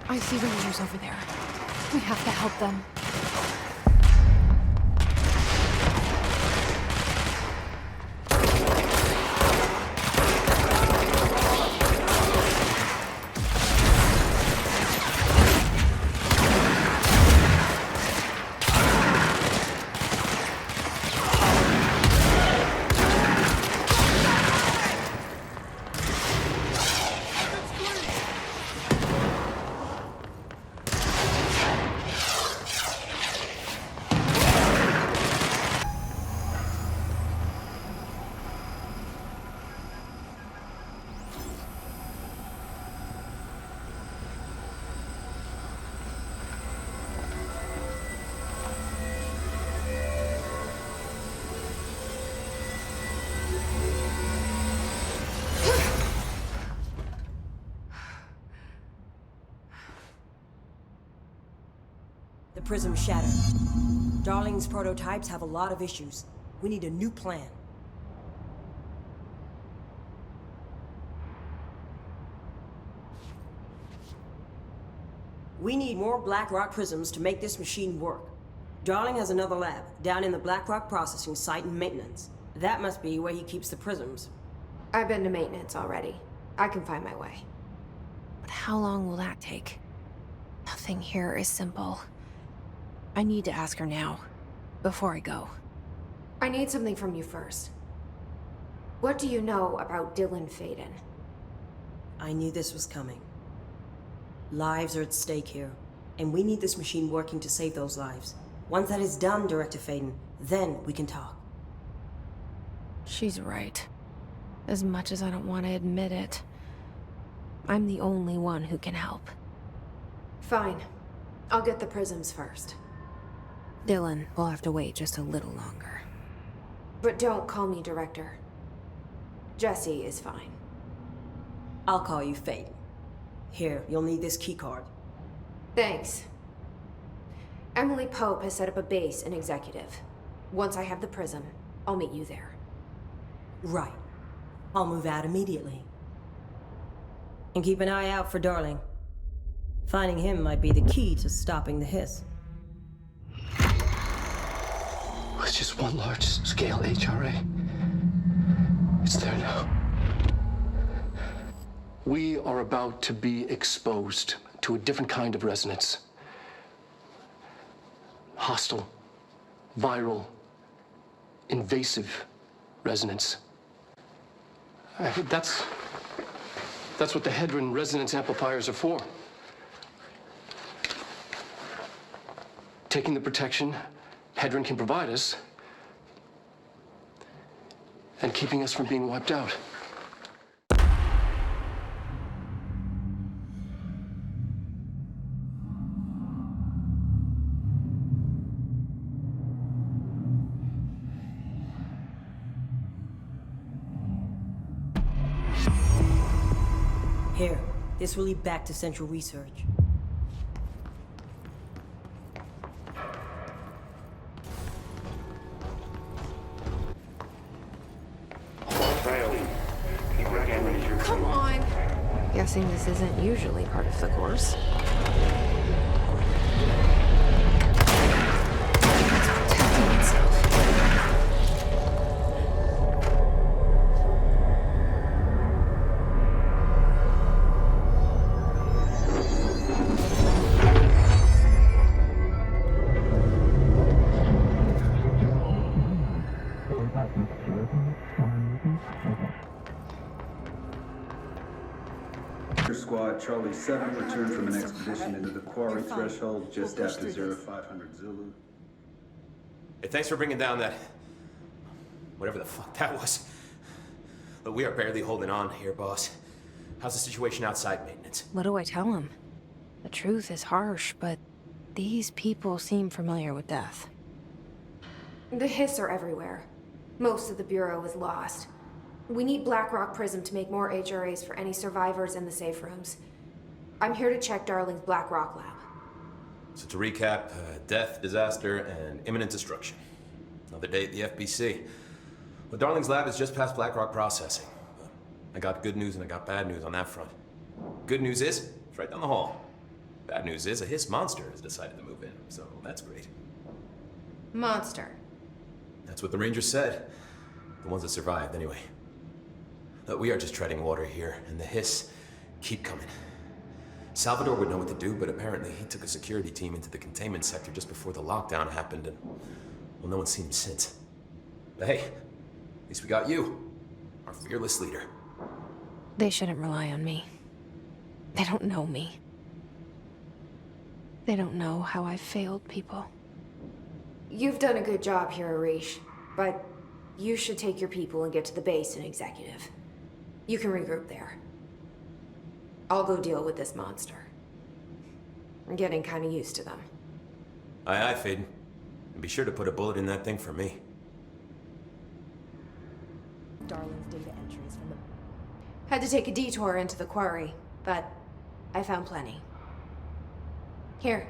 I see Rangers over there. We have to help them. The prism shattered. Darling's prototypes have a lot of issues. We need a new plan. We need more Black Rock prisms to make this machine work. Darling has another lab, down in the Black Rock processing site in maintenance. That must be where he keeps the prisms. I've been to maintenance already. I can find my way. But how long will that take? Nothing here is simple. I need to ask her now, before I go. I need something from you first. What do you know about Dylan Faden? I knew this was coming. Lives are at stake here, and we need this machine working to save those lives. Once that is done, Director Faden, then we can talk. She's right. As much as I don't want to admit it, I'm the only one who can help. Fine. I'll get the prisms first. Dylan will have to wait just a little longer. But don't call me Director. Jesse is fine. I'll call you Faden. Here, you'll need this keycard. Thanks. Emily Pope has set up a base in Executive. Once I have the prism, I'll meet you there. Right. I'll move out immediately. And keep an eye out for Darling. Finding him might be the key to stopping the hiss. It's just one large-scale HRA. It's there now. We are about to be exposed to a different kind of resonance. Hostile, viral, invasive resonance. That's what the Hedron resonance amplifiers are for. Taking the protection Hedron can provide us and keeping us from being wiped out. Here, this will lead back to Central Research. Come on! Guessing this isn't usually part of the course. It's protecting itself. Squad Charlie 7 returned from an expedition into the quarry threshold just after 0500 Zulu. Hey, thanks for bringing down that... whatever the fuck that was. But we are barely holding on here, boss. How's the situation outside maintenance? What do I tell him? The truth is harsh, but these people seem familiar with death. The hiss are everywhere. Most of the Bureau is lost. We need Black Rock Prism to make more HRAs for any survivors in the safe rooms. I'm here to check Darling's Black Rock lab. So to recap, death, disaster, and imminent destruction. Another day at the FBC. Well, Darling's lab is just past BlackRock processing. I got good news and I got bad news on that front. Good news is, it's right down the hall. Bad news is, a Hiss monster has decided to move in, so that's great. Monster. That's what the Rangers said. The ones that survived, anyway. Look, we are just treading water here, and the Hiss keep coming. Salvador would know what to do, but apparently he took a security team into the containment sector just before the lockdown happened, and, well, no one's seen him since. But hey, at least we got you, our fearless leader. They shouldn't rely on me. They don't know me. They don't know how I've failed people. You've done a good job here, Arish, but you should take your people and get to the base and executive. You can regroup there. I'll go deal with this monster. I'm getting kind of used to them. Aye, aye, Faden. And be sure to put a bullet in that thing for me. Darling's data entries from the... Had to take a detour into the quarry, but I found plenty. Here.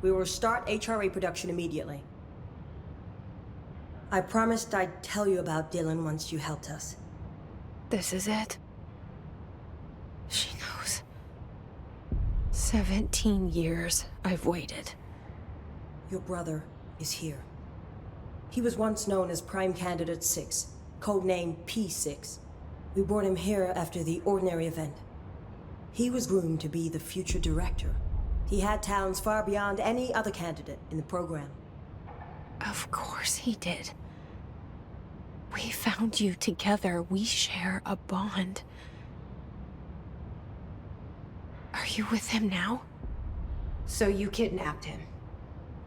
We will start HRA production immediately. I promised I'd tell you about Dylan once you helped us. This is it. She knows. 17 years I've waited. Your brother is here. He was once known as Prime Candidate 6, codenamed P6. We brought him here after the ordinary event. He was groomed to be the future director. He had talents far beyond any other candidate in the program. Of course he did. We found you together. We share a bond. Are you with him now? So you kidnapped him?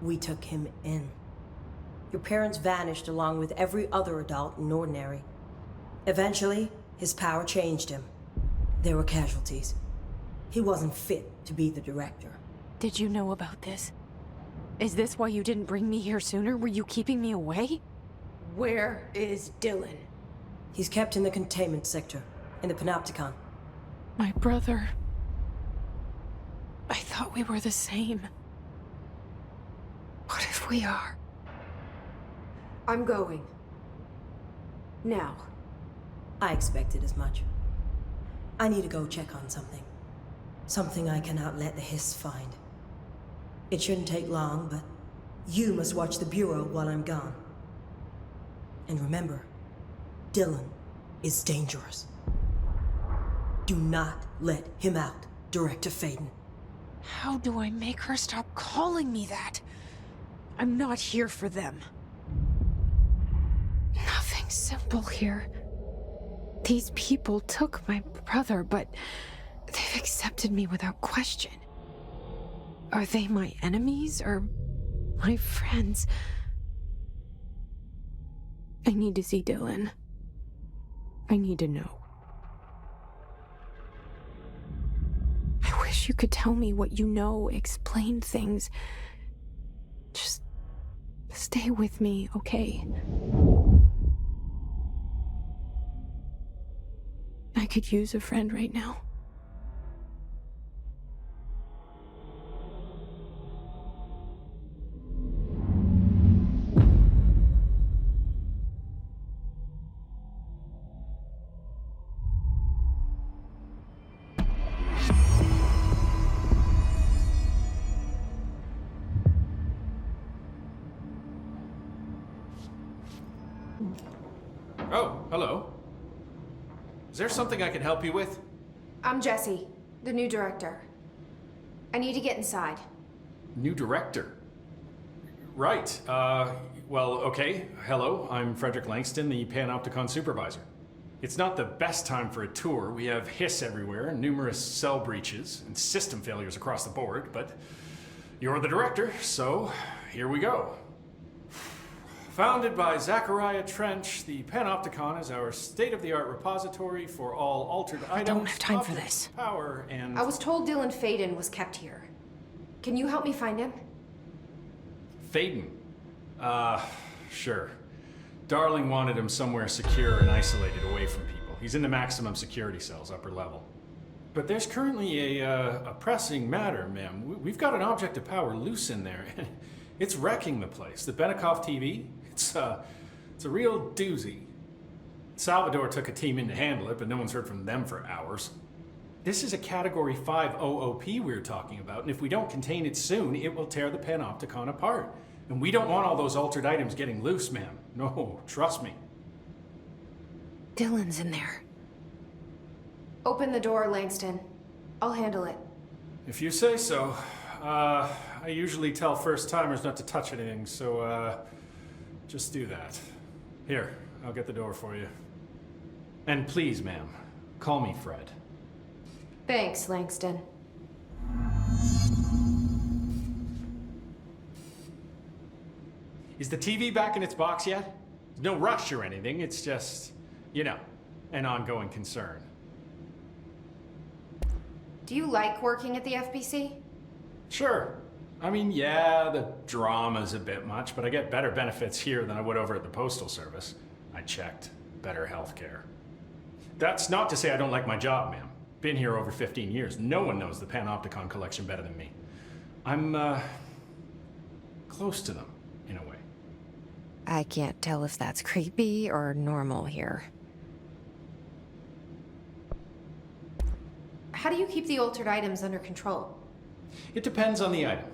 We took him in. Your parents vanished along with every other adult in Ordinary. Eventually, his power changed him. There were casualties. He wasn't fit to be the director. Did you know about this? Is this why you didn't bring me here sooner? Were you keeping me away? Where is Dylan? He's kept in the containment sector, in the Panopticon. My brother. I thought we were the same. What if we are? I'm going. Now. I expected as much. I need to go check on something. Something I cannot let the Hiss find. It shouldn't take long, but you must watch the Bureau while I'm gone. And remember, Dylan is dangerous. Do not let him out, Director Faden. How do I make her stop calling me that? I'm not here for them. Nothing simple here. These people took my brother, but they've accepted me without question. Are they my enemies or my friends? I need to see Dylan. I need to know. I wish you could tell me what you know, explain things. Just stay with me, okay? I could use a friend right now. Oh, hello. Is there something I can help you with? I'm Jessie, the new director. I need to get inside. New director? Right. Well, okay. Hello, I'm Frederick Langston, the Panopticon supervisor. It's not the best time for a tour. We have Hiss everywhere, numerous cell breaches, and system failures across the board, but you're the director, so here we go. Founded by Zachariah Trench, the Panopticon is our state-of-the-art repository for all altered items. I don't have time for objects, this. Power and... I was told Dylan Faden was kept here. Can you help me find him? Faden? Sure. Darling wanted him somewhere secure and isolated away from people. He's in the maximum security cells, upper level. But there's currently a pressing matter, ma'am. We've got an object of power loose in there. It's wrecking the place. The Benikoff TV, it's a real doozy. Salvador took a team in to handle it, but no one's heard from them for hours. This is a Category 5 OOP we're talking about, and if we don't contain it soon, it will tear the Panopticon apart. And we don't want all those altered items getting loose, ma'am. No, trust me. Dylan's in there. Open the door, Langston. I'll handle it. If you say so. I usually tell first-timers not to touch anything, so, just do that. Here, I'll get the door for you. And please, ma'am, call me Fred. Thanks, Langston. Is the TV back in its box yet? No rush or anything, it's just, you know, an ongoing concern. Do you like working at the FBC? Sure. I mean, yeah, the drama's a bit much, but I get better benefits here than I would over at the Postal Service. I checked. Better healthcare. That's not to say I don't like my job, ma'am. Been here over 15 years. No one knows the Panopticon collection better than me. I'm, close to them, in a way. I can't tell if that's creepy or normal here. How do you keep the altered items under control? It depends on the item.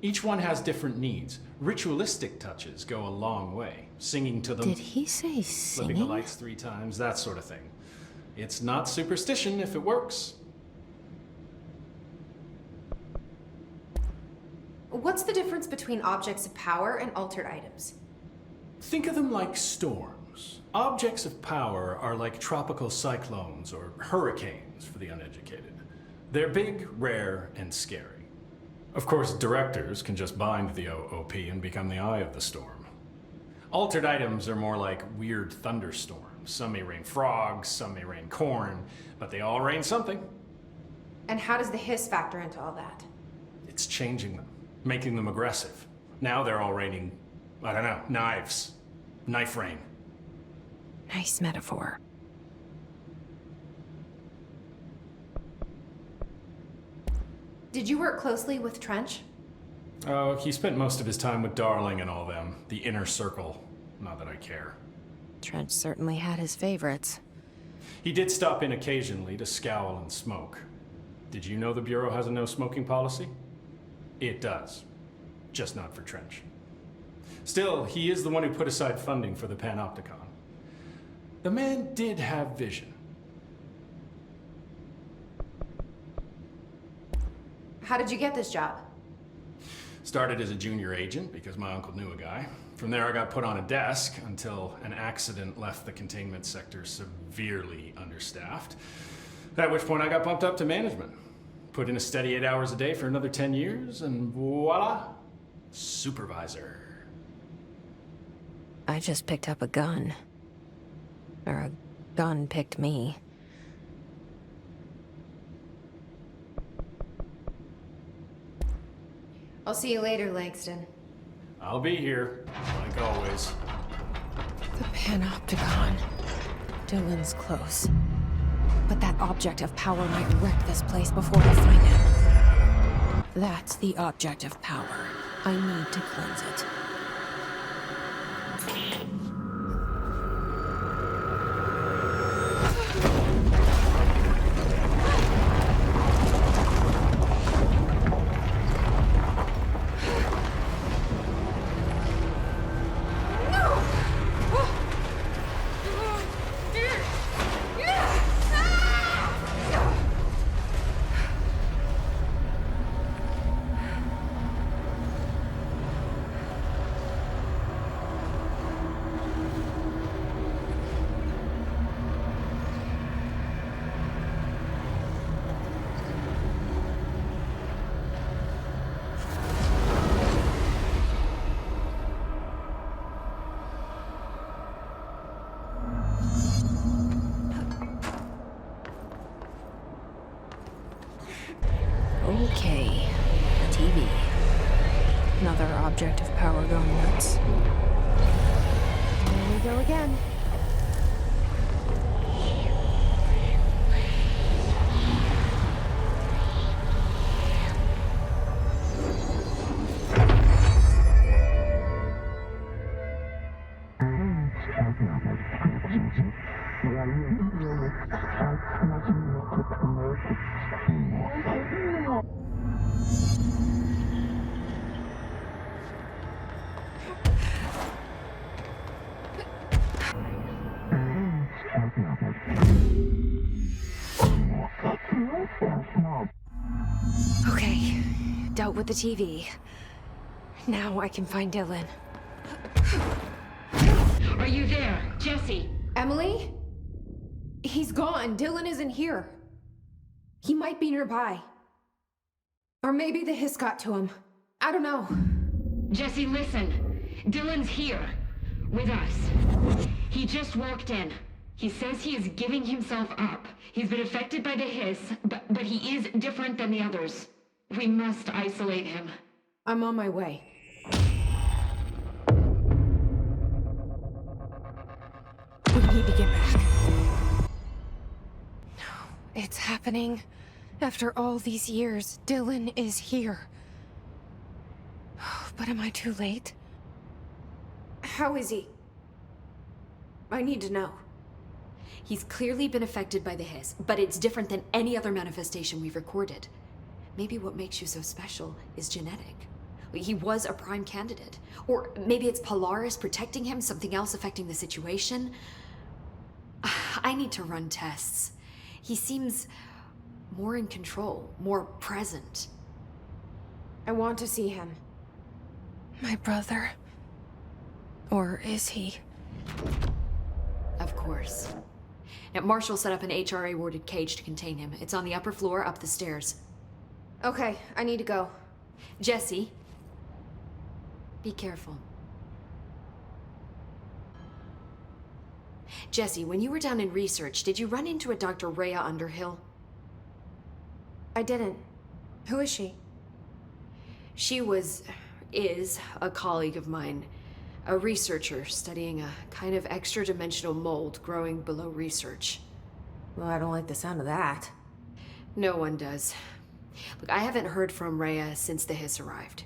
Each one has different needs. Ritualistic touches go a long way. Singing to them. Did he say singing? Flipping the lights 3 times, that sort of thing. It's not superstition if it works. What's the difference between objects of power and altered items? Think of them like storms. Objects of power are like tropical cyclones or hurricanes for the uneducated. They're big, rare, and scary. Of course, directors can just bind the OOP and become the eye of the storm. Altered items are more like weird thunderstorms. Some may rain frogs, some may rain corn, but they all rain something. And how does the hiss factor into all that? It's changing them, making them aggressive. Now they're all raining, I don't know, knives. Knife rain. Nice metaphor. Did you work closely with Trench? Oh, he spent most of his time with Darling and all them. The inner circle. Not that I care. Trench certainly had his favorites. He did stop in occasionally to scowl and smoke. Did you know the Bureau has a no-smoking policy? It does. Just not for Trench. Still, he is the one who put aside funding for the Panopticon. The man did have vision. How did you get this job? Started as a junior agent because my uncle knew a guy. From there I got put on a desk until an accident left the containment sector severely understaffed. At which point I got bumped up to management. Put in a steady 8 hours a day for another 10 years and voila, supervisor. I just picked up a gun. Or a gun picked me. I'll see you later, Langston. I'll be here, like always. The Panopticon. Dylan's close. But that object of power might wreck this place before we find him. That's the object of power. I need to cleanse it. Okay, a TV. Another object of power going nuts. There we go again. dealt with the TV. Now I can find Dylan. Are you there, Jesse? Emily? He's gone. Dylan isn't here. He might be nearby. Or maybe the hiss got to him. I don't know. Jesse, listen. Dylan's here. With us. He just walked in. He says he is giving himself up. He's been affected by the hiss, but he is different than the others. We must isolate him. I'm on my way. We need to get back. It's happening. After all these years, Dylan is here. But am I too late? How is he? I need to know. He's clearly been affected by the hiss, but it's different than any other manifestation we've recorded. Maybe what makes you so special is genetic. He was a prime candidate. Or maybe it's Polaris protecting him, something else affecting the situation. I need to run tests. He seems more in control, more present. I want to see him. My brother. Or is he? Of course. Now, Marshall set up an HRA-warded cage to contain him. It's on the upper floor, up the stairs. Okay, I need to go. Jesse, be careful. Jesse, when you were down in research, did you run into a Dr. Rhea Underhill? I didn't. Who is she? She is a colleague of mine. A researcher studying a kind of extra-dimensional mold growing below research. Well, I don't like the sound of that. No one does. Look, I haven't heard from Rhea since the hiss arrived.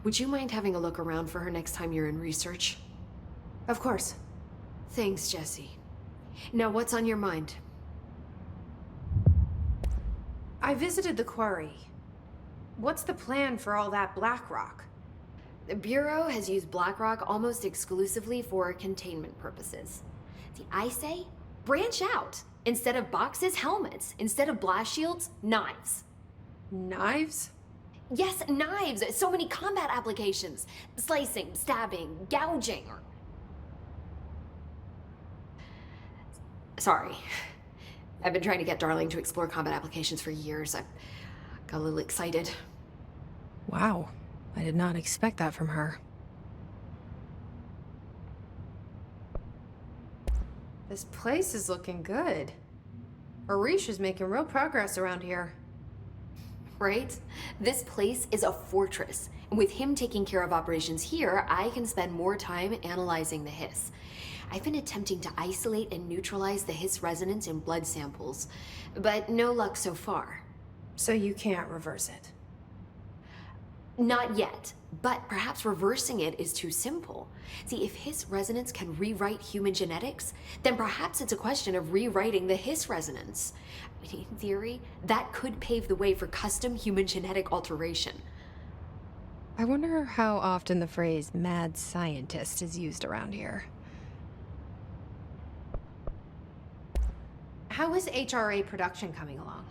Would you mind having a look around for her next time you're in research? Of course. Thanks, Jesse. Now, what's on your mind? I visited the quarry. What's the plan for all that black rock? The Bureau has used Blackrock almost exclusively for containment purposes. See, I say, branch out. Instead of boxes, helmets. Instead of blast shields, knives. Knives? Yes, knives. So many combat applications. Slicing, stabbing, gouging, or... Sorry. I've been trying to get Darling to explore combat applications for years. I got a little excited. Wow. I did not expect that from her. This place is looking good. Arish is making real progress around here. Right? This place is a fortress. And with him taking care of operations here, I can spend more time analyzing the hiss. I've been attempting to isolate and neutralize the hiss resonance in blood samples, but no luck so far. So you can't reverse it? Not yet, but perhaps reversing it is too simple. See, if hiss resonance can rewrite human genetics, then perhaps it's a question of rewriting the hiss resonance. In theory, that could pave the way for custom human genetic alteration. I wonder how often the phrase mad scientist is used around here. How is HRA production coming along?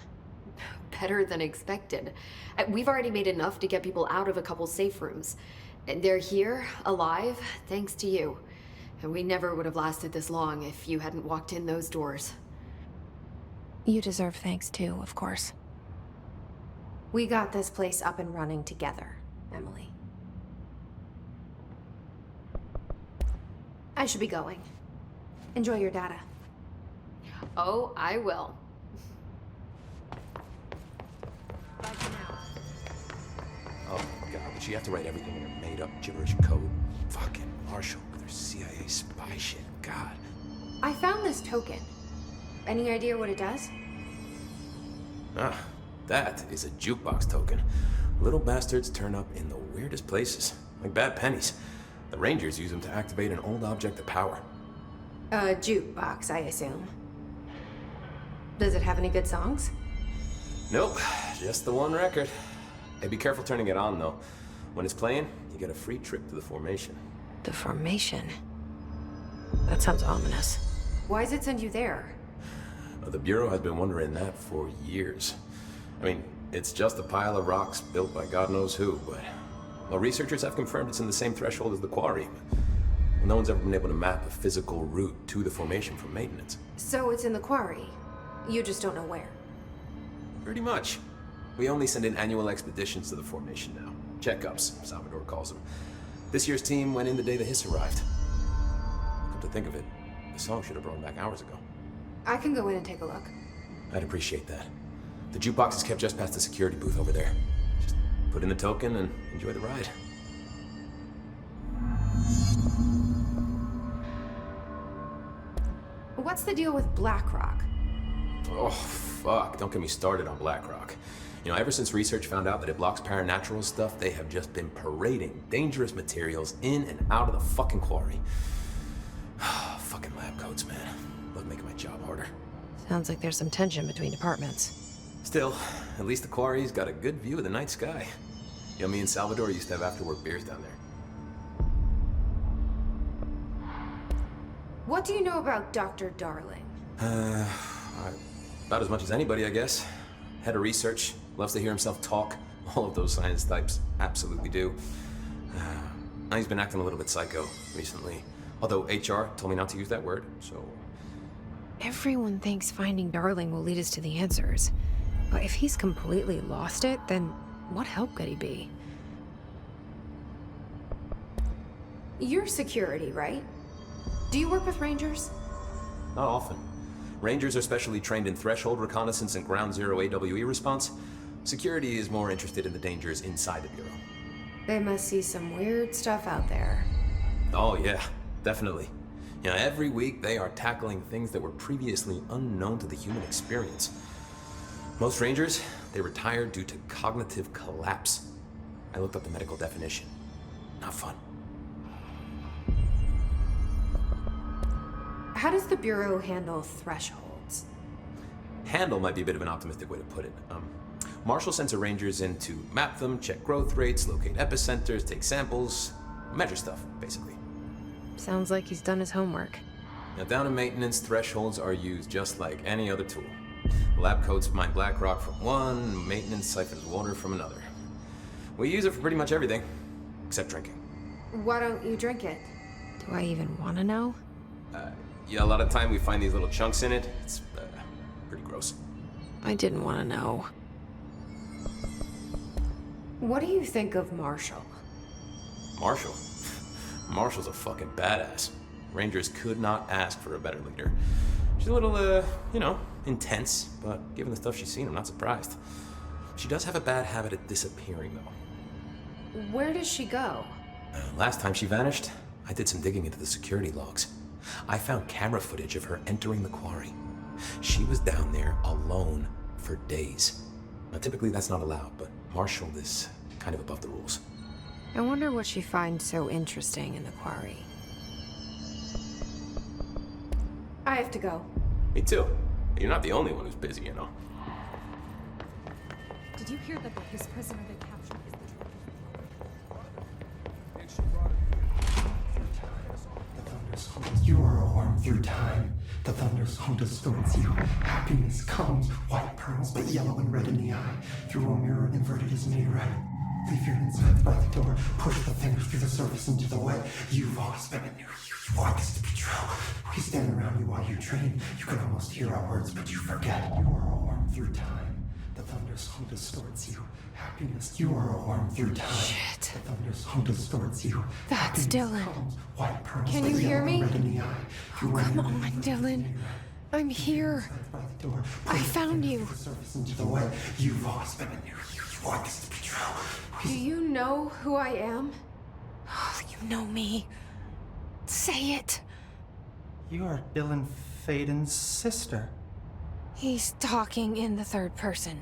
Better than expected. We've already made enough to get people out of a couple safe rooms. And they're here, alive, thanks to you. And we never would have lasted this long if you hadn't walked in those doors. You deserve thanks too, of course. We got this place up and running together, Emily. I should be going. Enjoy your data. Oh, I will. Oh, God, but you have to write everything in your made-up gibberish code. Fucking Marshall with her CIA spy shit. God. I found this token. Any idea what it does? Ah, that is a jukebox token. Little bastards turn up in the weirdest places, like bad pennies. The Rangers use them to activate an old object of power. A jukebox, I assume. Does it have any good songs? Nope, just the one record. Hey, be careful turning it on, though. When it's playing, you get a free trip to the formation. The formation? That sounds ominous. Why does it send you there? The Bureau has been wondering that for years. I mean, It's just a pile of rocks built by God knows who, but... Well, researchers have confirmed it's in the same threshold as the quarry. No one's ever been able to map a physical route to the formation for maintenance. So it's in the quarry. You just don't know where. Pretty much. We only send in annual expeditions to the formation now. Checkups, Salvador calls them. This year's team went in the day the hiss arrived. Come to think of it, the song should have brought back hours ago. I can go in and take a look. I'd appreciate that. The jukebox is kept just past the security booth over there. Just put in the token and enjoy the ride. What's the deal with BlackRock? Oh, fuck. Don't get me started on BlackRock. You know, ever since research found out that it blocks paranatural stuff, they have just been parading dangerous materials in and out of the fucking quarry. Fucking lab coats, man. Love making my job harder. Sounds like there's some tension between departments. Still, at least the quarry's got a good view of the night sky. You know, me and Salvador used to have after-work beers down there. What do you know about Dr. Darling? About as much as anybody, I guess. Head of research, loves to hear himself talk. All of those science types absolutely do. He's been acting a little bit psycho recently. Although HR told me not to use that word, so... Everyone thinks finding Darling will lead us to the answers. But if he's completely lost it, then what help could he be? You're security, right? Do you work with Rangers? Not often. Rangers are specially trained in threshold reconnaissance and ground zero AWE response. Security is more interested in the dangers inside the Bureau. They must see some weird stuff out there. Oh yeah, definitely. You know, every week they are tackling things that were previously unknown to the human experience. Most Rangers, they retire due to cognitive collapse. I looked up the medical definition. Not fun. How does the Bureau handle thresholds? Handle might be a bit of an optimistic way to put it. Marshall sends her Rangers in to map them, check growth rates, locate epicenters, take samples, measure stuff, basically. Sounds like he's done his homework. Now, down in maintenance, thresholds are used just like any other tool. Lab coats mine black rock from one, maintenance siphons water from another. We use it for pretty much everything, except drinking. Why don't you drink it? Do I even want to know? Yeah, a lot of time we find these little chunks in it. It's pretty gross. I didn't want to know. What do you think of Marshall? Marshall? Marshall's a fucking badass. Rangers could not ask for a better leader. She's a little, you know, intense, but given the stuff she's seen, I'm not surprised. She does have a bad habit of disappearing, though. Where does she go? Last time she vanished, I did some digging into the security logs. I found camera footage of her entering the quarry. She was down there alone for days. Now, typically that's not allowed, but Marshall is kind of above the rules. I wonder what she finds so interesting in the quarry. I have to go. Me too. You're not the only one who's busy, you know. Did you hear that the his prisoner they captured is the You are a worm through time. The thunder's home distorts you. Happiness comes, white pearls, but yellow and red in the eye. Through a mirror inverted is made right. Leave your insides by the door. Push the fingers through the surface into the wet. You've always been a new you. You want this to be true. We stand around you while you dream. You can almost hear our words, but you forget. You are a worm through time. The thunder's home distorts you. Happiness, you are a worm through time. Shit. The thunder's home distorts you. That's Dylan. White pearls, Can you hear me? Oh, come on, Dylan. I'm here. I found you. You've always been a new you. You want this to be true. Do you know who I am? Oh, you know me. Say it. You are Dylan Faden's sister. He's talking in the third person.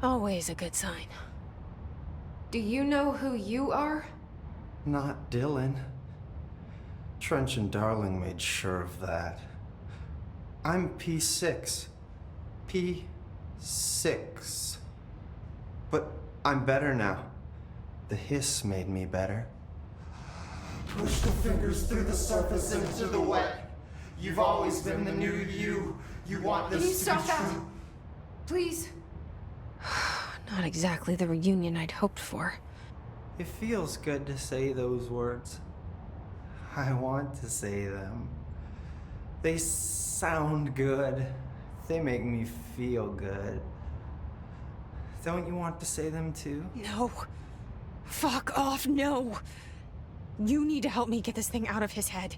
Always a good sign. Do you know who you are? Not Dylan. Trench and Darling made sure of that. I'm P6. P6. But I'm better now. The hiss made me better. Push the fingers through the surface into the wet. You've always been the new you. You want this Can you to stop be that? true. Please? Not exactly the reunion I'd hoped for. It feels good to say those words. I want to say them. They sound good. They make me feel good. Don't you want to say them too? No. Fuck off, no. You need to help me get this thing out of his head.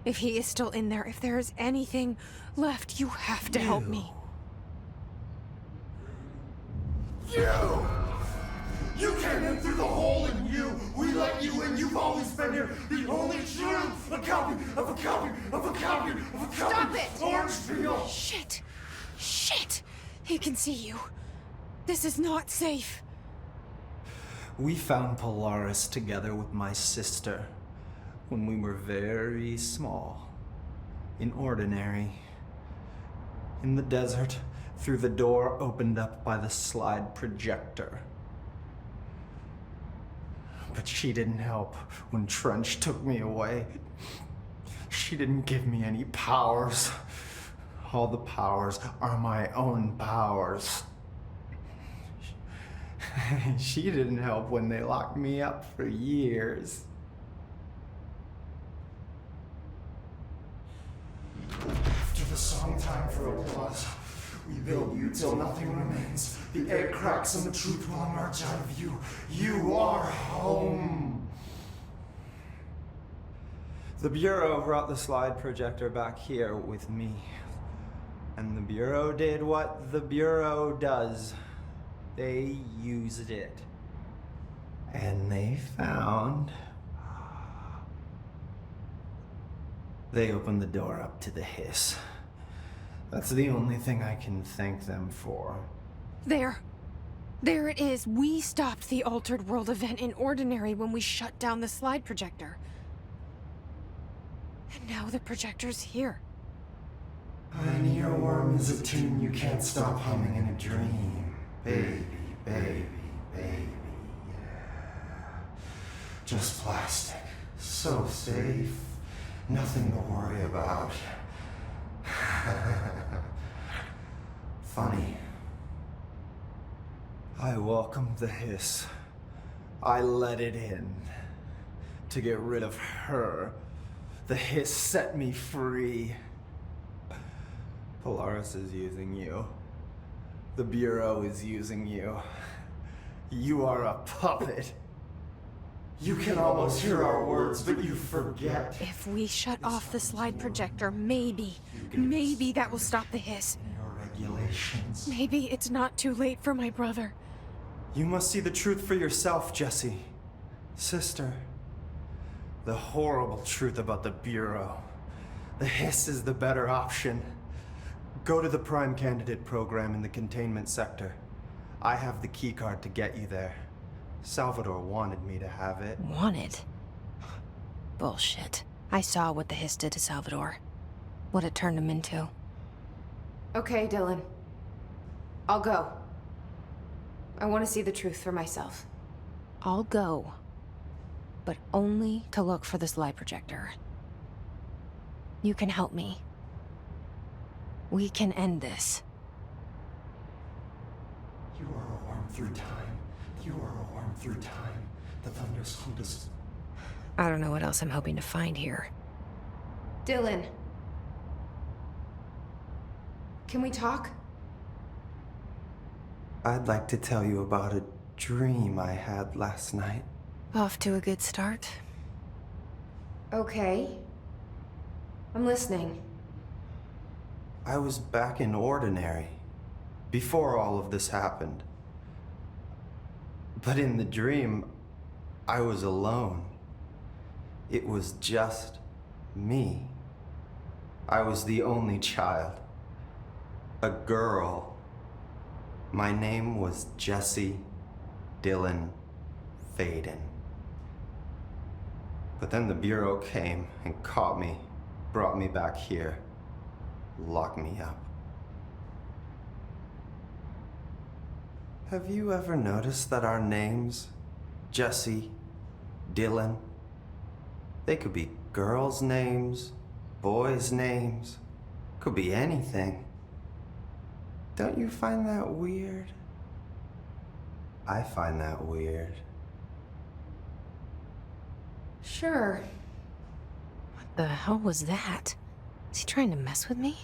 If he is still in there, if there is anything left, you have to help me. You! You came in through the hole in you! We let you in! You've always been here! The only truth! A copy of a copy of a copy of a copy! Stop it! Orange peel! Shit! Shit! He can see you. This is not safe. We found Polaris together with my sister when we were very small. In Ordinary. In the desert, through the door opened up by the slide projector. But she didn't help when Trench took me away. She didn't give me any powers. All the powers are my own powers. She didn't help when they locked me up for years. After the song time for applause, we build you till nothing remains. The egg cracks and the truth will emerge out of you. You are home. The Bureau brought the slide projector back here with me. And the Bureau did what the Bureau does. They used it. And they found... They opened the door up to the hiss. That's the only thing I can thank them for. There. There it is. We stopped the Altered World event in Ordinary when we shut down the slide projector. And now the projector's here. An earworm is a tune you can't stop humming in a dream. Baby, baby, baby, yeah. Just plastic. So safe. Nothing to worry about. Funny. I welcomed the hiss. I let it in. To get rid of her. The hiss set me free. Polaris is using you. The Bureau is using you. You are a puppet. You can almost hear our words, but you forget. If we shut off the slide projector, maybe that will stop the hiss. Your regulations. Maybe it's not too late for my brother. You must see the truth for yourself, Jesse. Sister. The horrible truth about the Bureau. The hiss is the better option. Go to the Prime Candidate program in the containment sector. I have the keycard to get you there. Salvador wanted me to have it. Wanted? Bullshit. I saw what the hiss did to Salvador. What it turned him into. Okay, Dylan. I'll go. I want to see the truth for myself. I'll go. But only to look for the slide projector. You can help me. We can end this. You are a worm through time. You are a worm through time. The thunders hold us. I don't know what else I'm hoping to find here. Dylan. Can we talk? I'd like to tell you about a dream I had last night. Off to a good start. Okay. I'm listening. I was back in Ordinary, before all of this happened. But in the dream, I was alone. It was just me. I was the only child. A girl. My name was Jesse Dylan Faden. But then the Bureau came and caught me, brought me back here, locked me up. Have you ever noticed that our names, Jesse, Dylan, they could be girls' names, boys' names, could be anything. Don't you find that weird? I find that weird. Sure. What the hell was that? Is he trying to mess with me?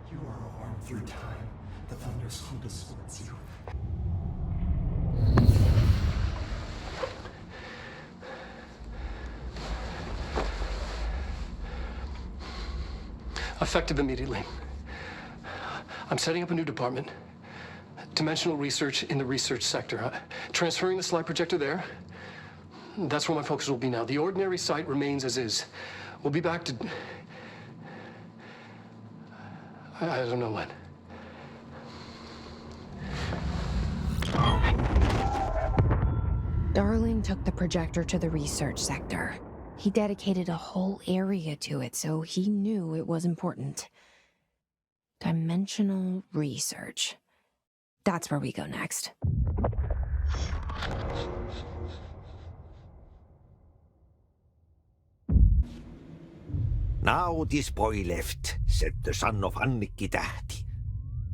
You are a worm through time. The thunder's home distorts you. Effective immediately. I'm setting up a new department. Dimensional research in the research sector. Transferring the slide projector there. That's where my focus will be now. The ordinary site remains as is. We'll be back to... I don't know when. Darling took the projector to the research sector. He dedicated a whole area to it, so he knew it was important. Dimensional research. That's where we go next. Now this boy left, said the son of Annikki Tähti.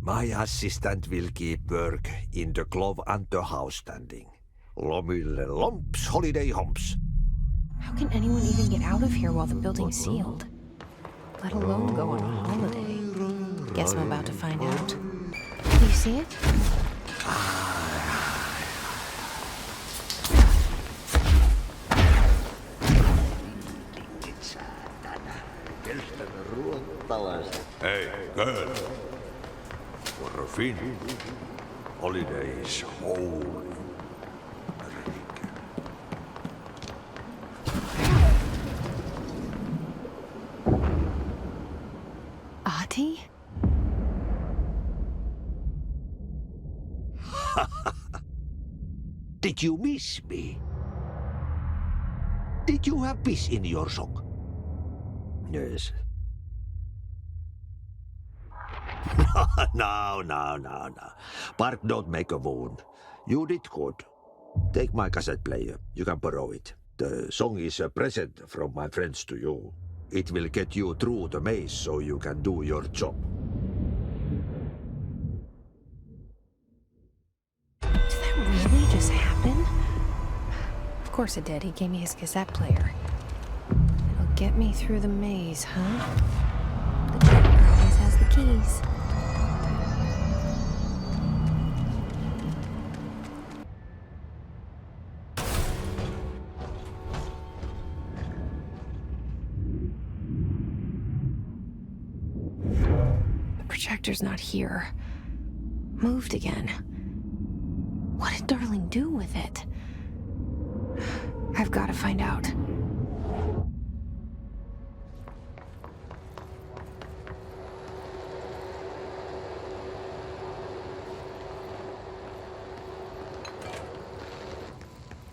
My assistant will keep work in the glove and the house standing. Lomille lomps, holiday humps. How can anyone even get out of here while the building's sealed? Let alone go on a holiday. Guess I'm about to find out. Do you see it? Hey, girl. For a Finn, holidays holy. Ahti? Did you miss me? Did you have piss in your sock? Yes. No. Bark don't make a wound. You did good. Take my cassette player. You can borrow it. The song is a present from my friends to you. It will get you through the maze so you can do your job. Did that really just happen? Of course it did. He gave me his cassette player. It'll get me through the maze, huh? The Joker always has the keys. Projector's not here. Moved again. What did Darling do with it? I've got to find out.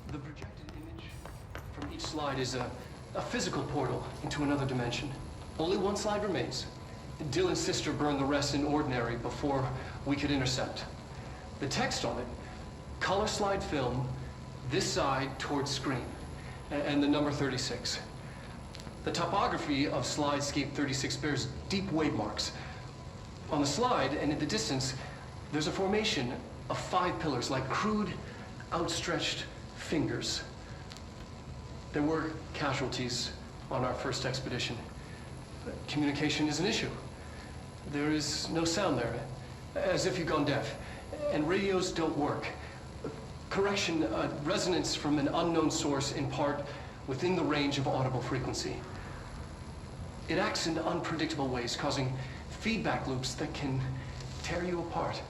The projected image from each slide is a physical portal into another dimension. Only one slide remains. Dylan's sister burned the rest in ordinary before we could intercept. The text on it, color slide film, this side towards screen, and the number 36. The topography of slidescape 36 bears deep wave marks. On the slide and in the distance, there's a formation of 5 pillars like crude, outstretched fingers. There were casualties on our first expedition. Communication is an issue. There is no sound there, as if you've gone deaf. And radios don't work. Correction, resonance from an unknown source in part within the range of audible frequency. It acts in unpredictable ways, causing feedback loops that can tear you apart.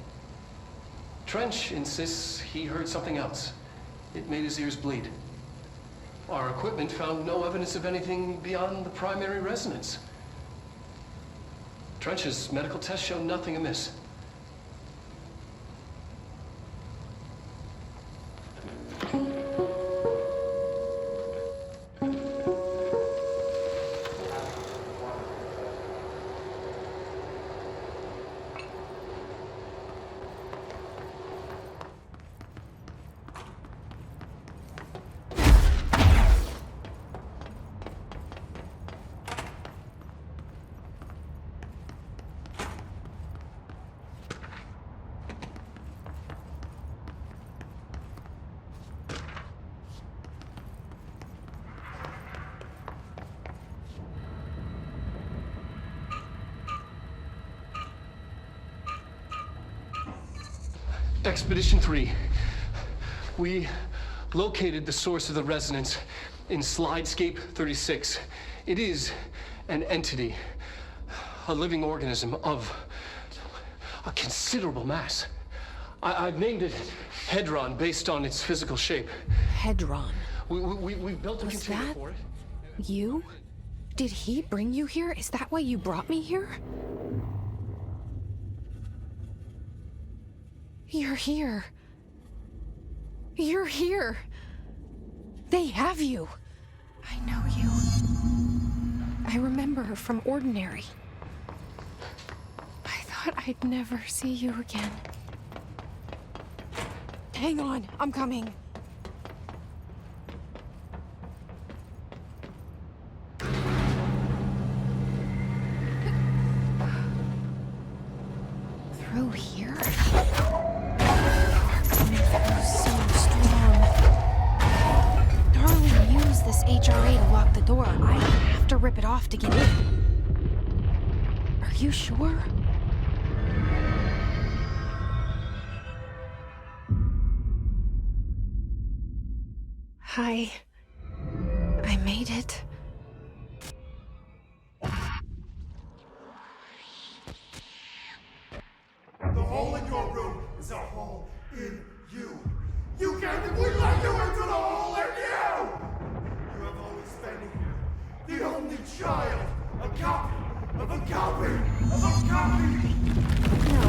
Trench insists he heard something else. It made his ears bleed. Our equipment found no evidence of anything beyond the primary resonance. Trench's medical tests show nothing amiss. Expedition 3. We located the source of the resonance in Slidescape 36. It is an entity, a living organism of a considerable mass. I've named it Hedron based on its physical shape. Hedron. We built a container for it. You? Did he bring you here? Is that why you brought me here? You're here. You're here. They have you. I know you. I remember from Ordinary. I thought I'd never see you again. Hang on, I'm coming. Through here? So strong. Darling used this HRA to lock the door. I have to rip it off to get in. Are you sure? Hi. I made it. The hole in your room is a hole in you. You can't think we let you into the hole in you! You have always been here. The only child. A copy of a copy of a copy! No.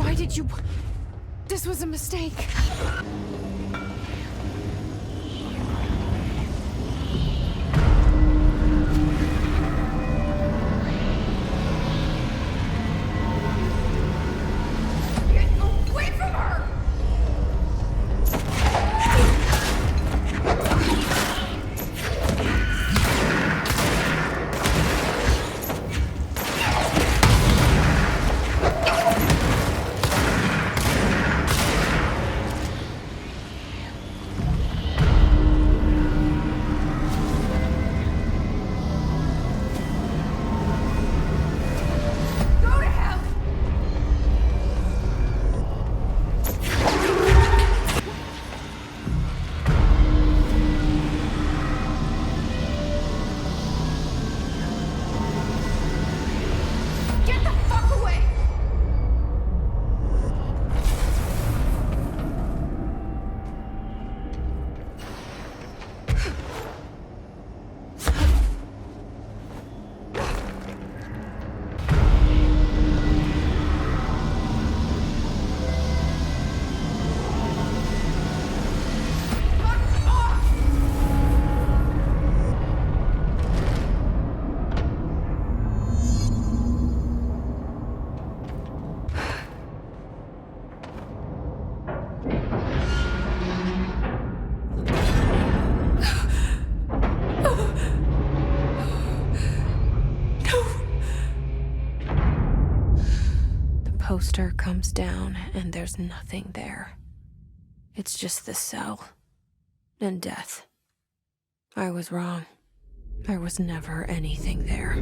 Why did you... This was a mistake. Poster comes down and there's nothing there. It's just the cell and death. I was wrong. There was never anything there.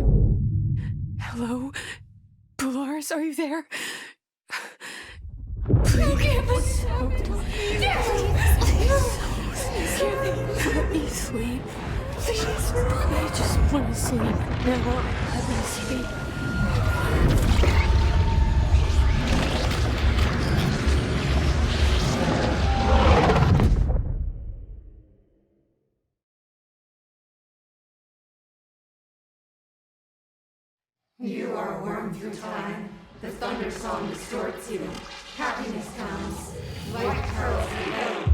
Hello? Polaris, are you there? Please. Let me sleep. Please. I just want to sleep. Now, let me sleep. You are a worm through time. The thunder song distorts you. Happiness comes. White pearls rebel.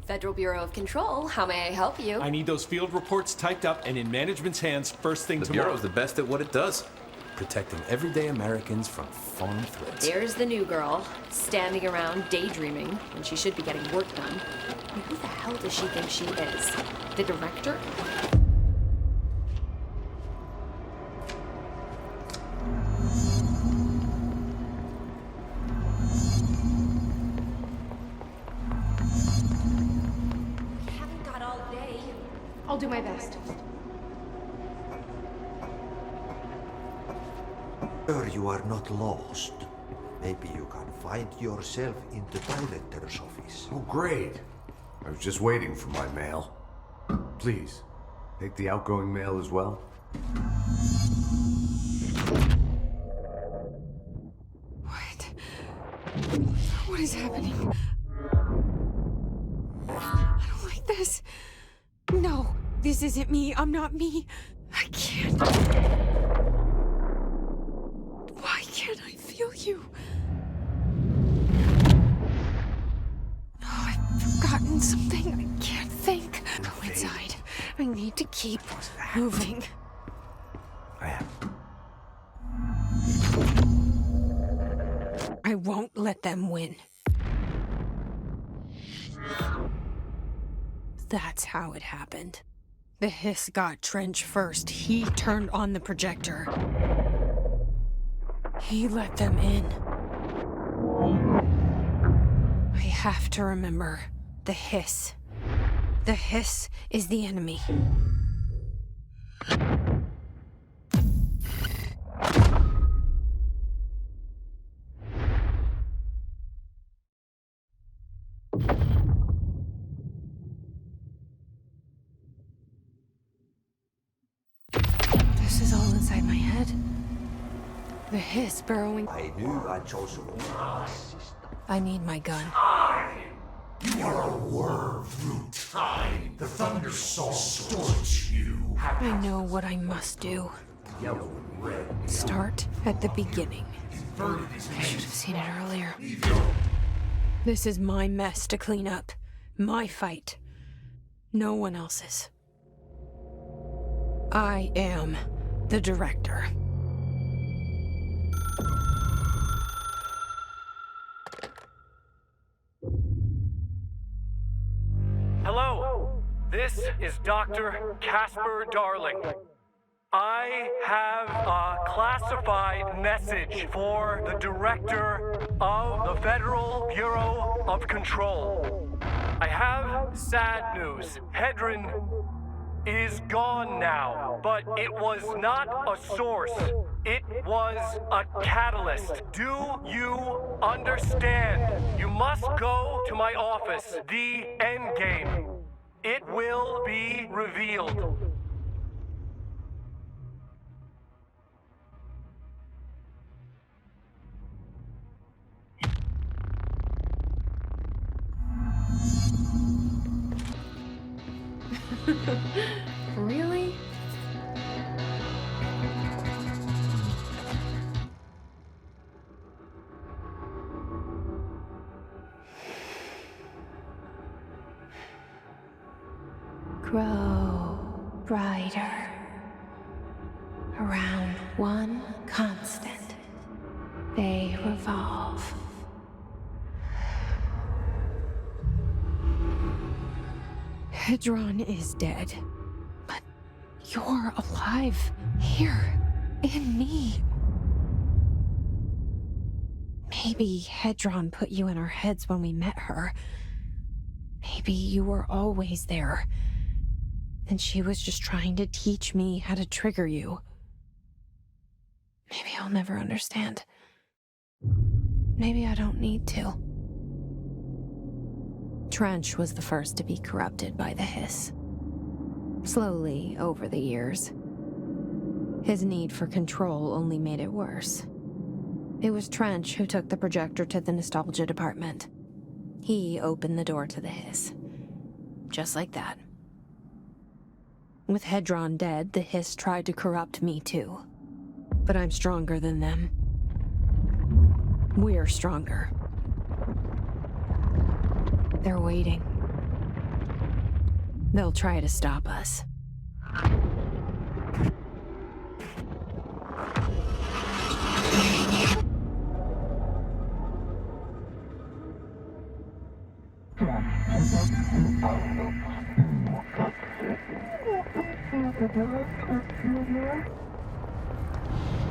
Federal Bureau of Control, how may I help you? I need those field reports typed up and in management's hands first thing tomorrow. The Bureau's the best at what it does. Protecting everyday Americans from foreign threats. There's the new girl, standing around daydreaming when she should be getting work done. And who the hell does she think she is? The director? I'll do my best. Sure, you are not lost. Maybe you can find yourself in the director's office. Oh, great. I was just waiting for my mail. Please, take the outgoing mail as well. What is happening? I don't like this. No, this isn't me. I'm not me. I can't. Why can't I feel you? Oh, I've forgotten something. I can't think. Go inside. I need to keep moving. I won't let them win. That's how it happened. The hiss got Trench first. He turned on the projector. He let them in. I have to remember the hiss. The hiss is the enemy. This is all inside my head. The hiss burrowing. I knew I chose wrong. I need my gun. You are a worm through time. The thunder soul distorts you. I know what I must do. Start at the beginning. I should have seen it earlier. This is my mess to clean up. My fight. No one else's. I am the director. Hello, this is Dr. Casper Darling. I have a classified message for the director of the Federal Bureau of Control. I have sad news. Hedron is gone now, but it was not a source. It was a catalyst. Do you understand? You must go to my office, the Endgame. It will be revealed. Really? Grow brighter around one constant. They revolve. Hedron is dead, but you're alive here in me. Maybe Hedron put you in our heads when we met her. Maybe you were always there, and she was just trying to teach me how to trigger you. Maybe I'll never understand. Maybe I don't need to. Trench was the first to be corrupted by the hiss. Slowly, over the years. His need for control only made it worse. It was Trench who took the projector to the nostalgia department. He opened the door to the hiss. Just like that. With Hedron dead, the hiss tried to corrupt me too. But I'm stronger than them. We're stronger. They're waiting. They'll try to stop us.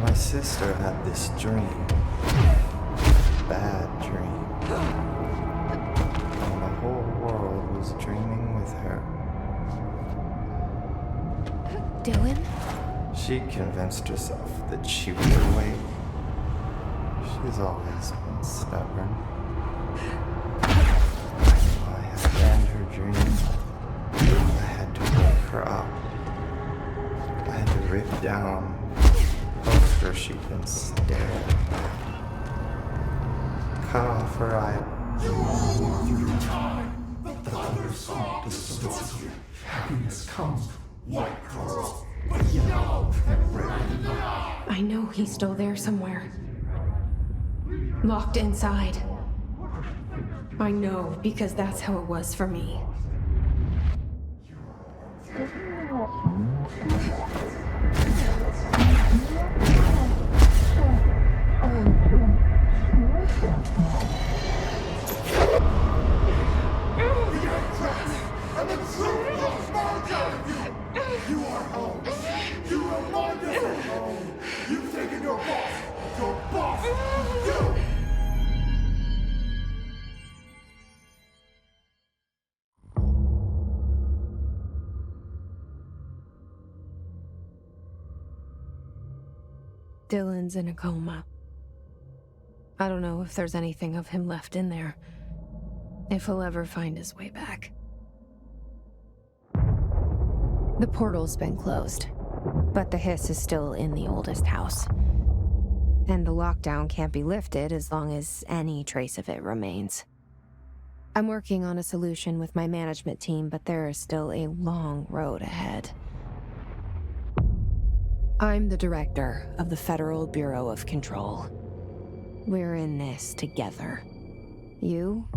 My sister had this dream. Bad dream. And the whole world was dreaming with her. Dylan? She convinced herself that she would wait. She's always been stubborn. I had to end her dream. I had to wake her up. I had to rip down the poster she'd been staring at. Cut off her eye. You are worth your time. The thunder song distorts you. Happiness comes, white pearls, but yellow and red in the eye. I know he's still there somewhere. Locked inside. I know, because that's how it was for me. And the truth will spark out of you. You are home. You remind us of home. You've taken your boss, you. Dylan's in a coma. I don't know if there's anything of him left in there. If he'll ever find his way back. The portal's been closed, but the hiss is still in the oldest house. And the lockdown can't be lifted as long as any trace of it remains. I'm working on a solution with my management team, but there is still a long road ahead. I'm the director of the Federal Bureau of Control. We're in this together. You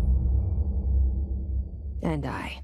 and I.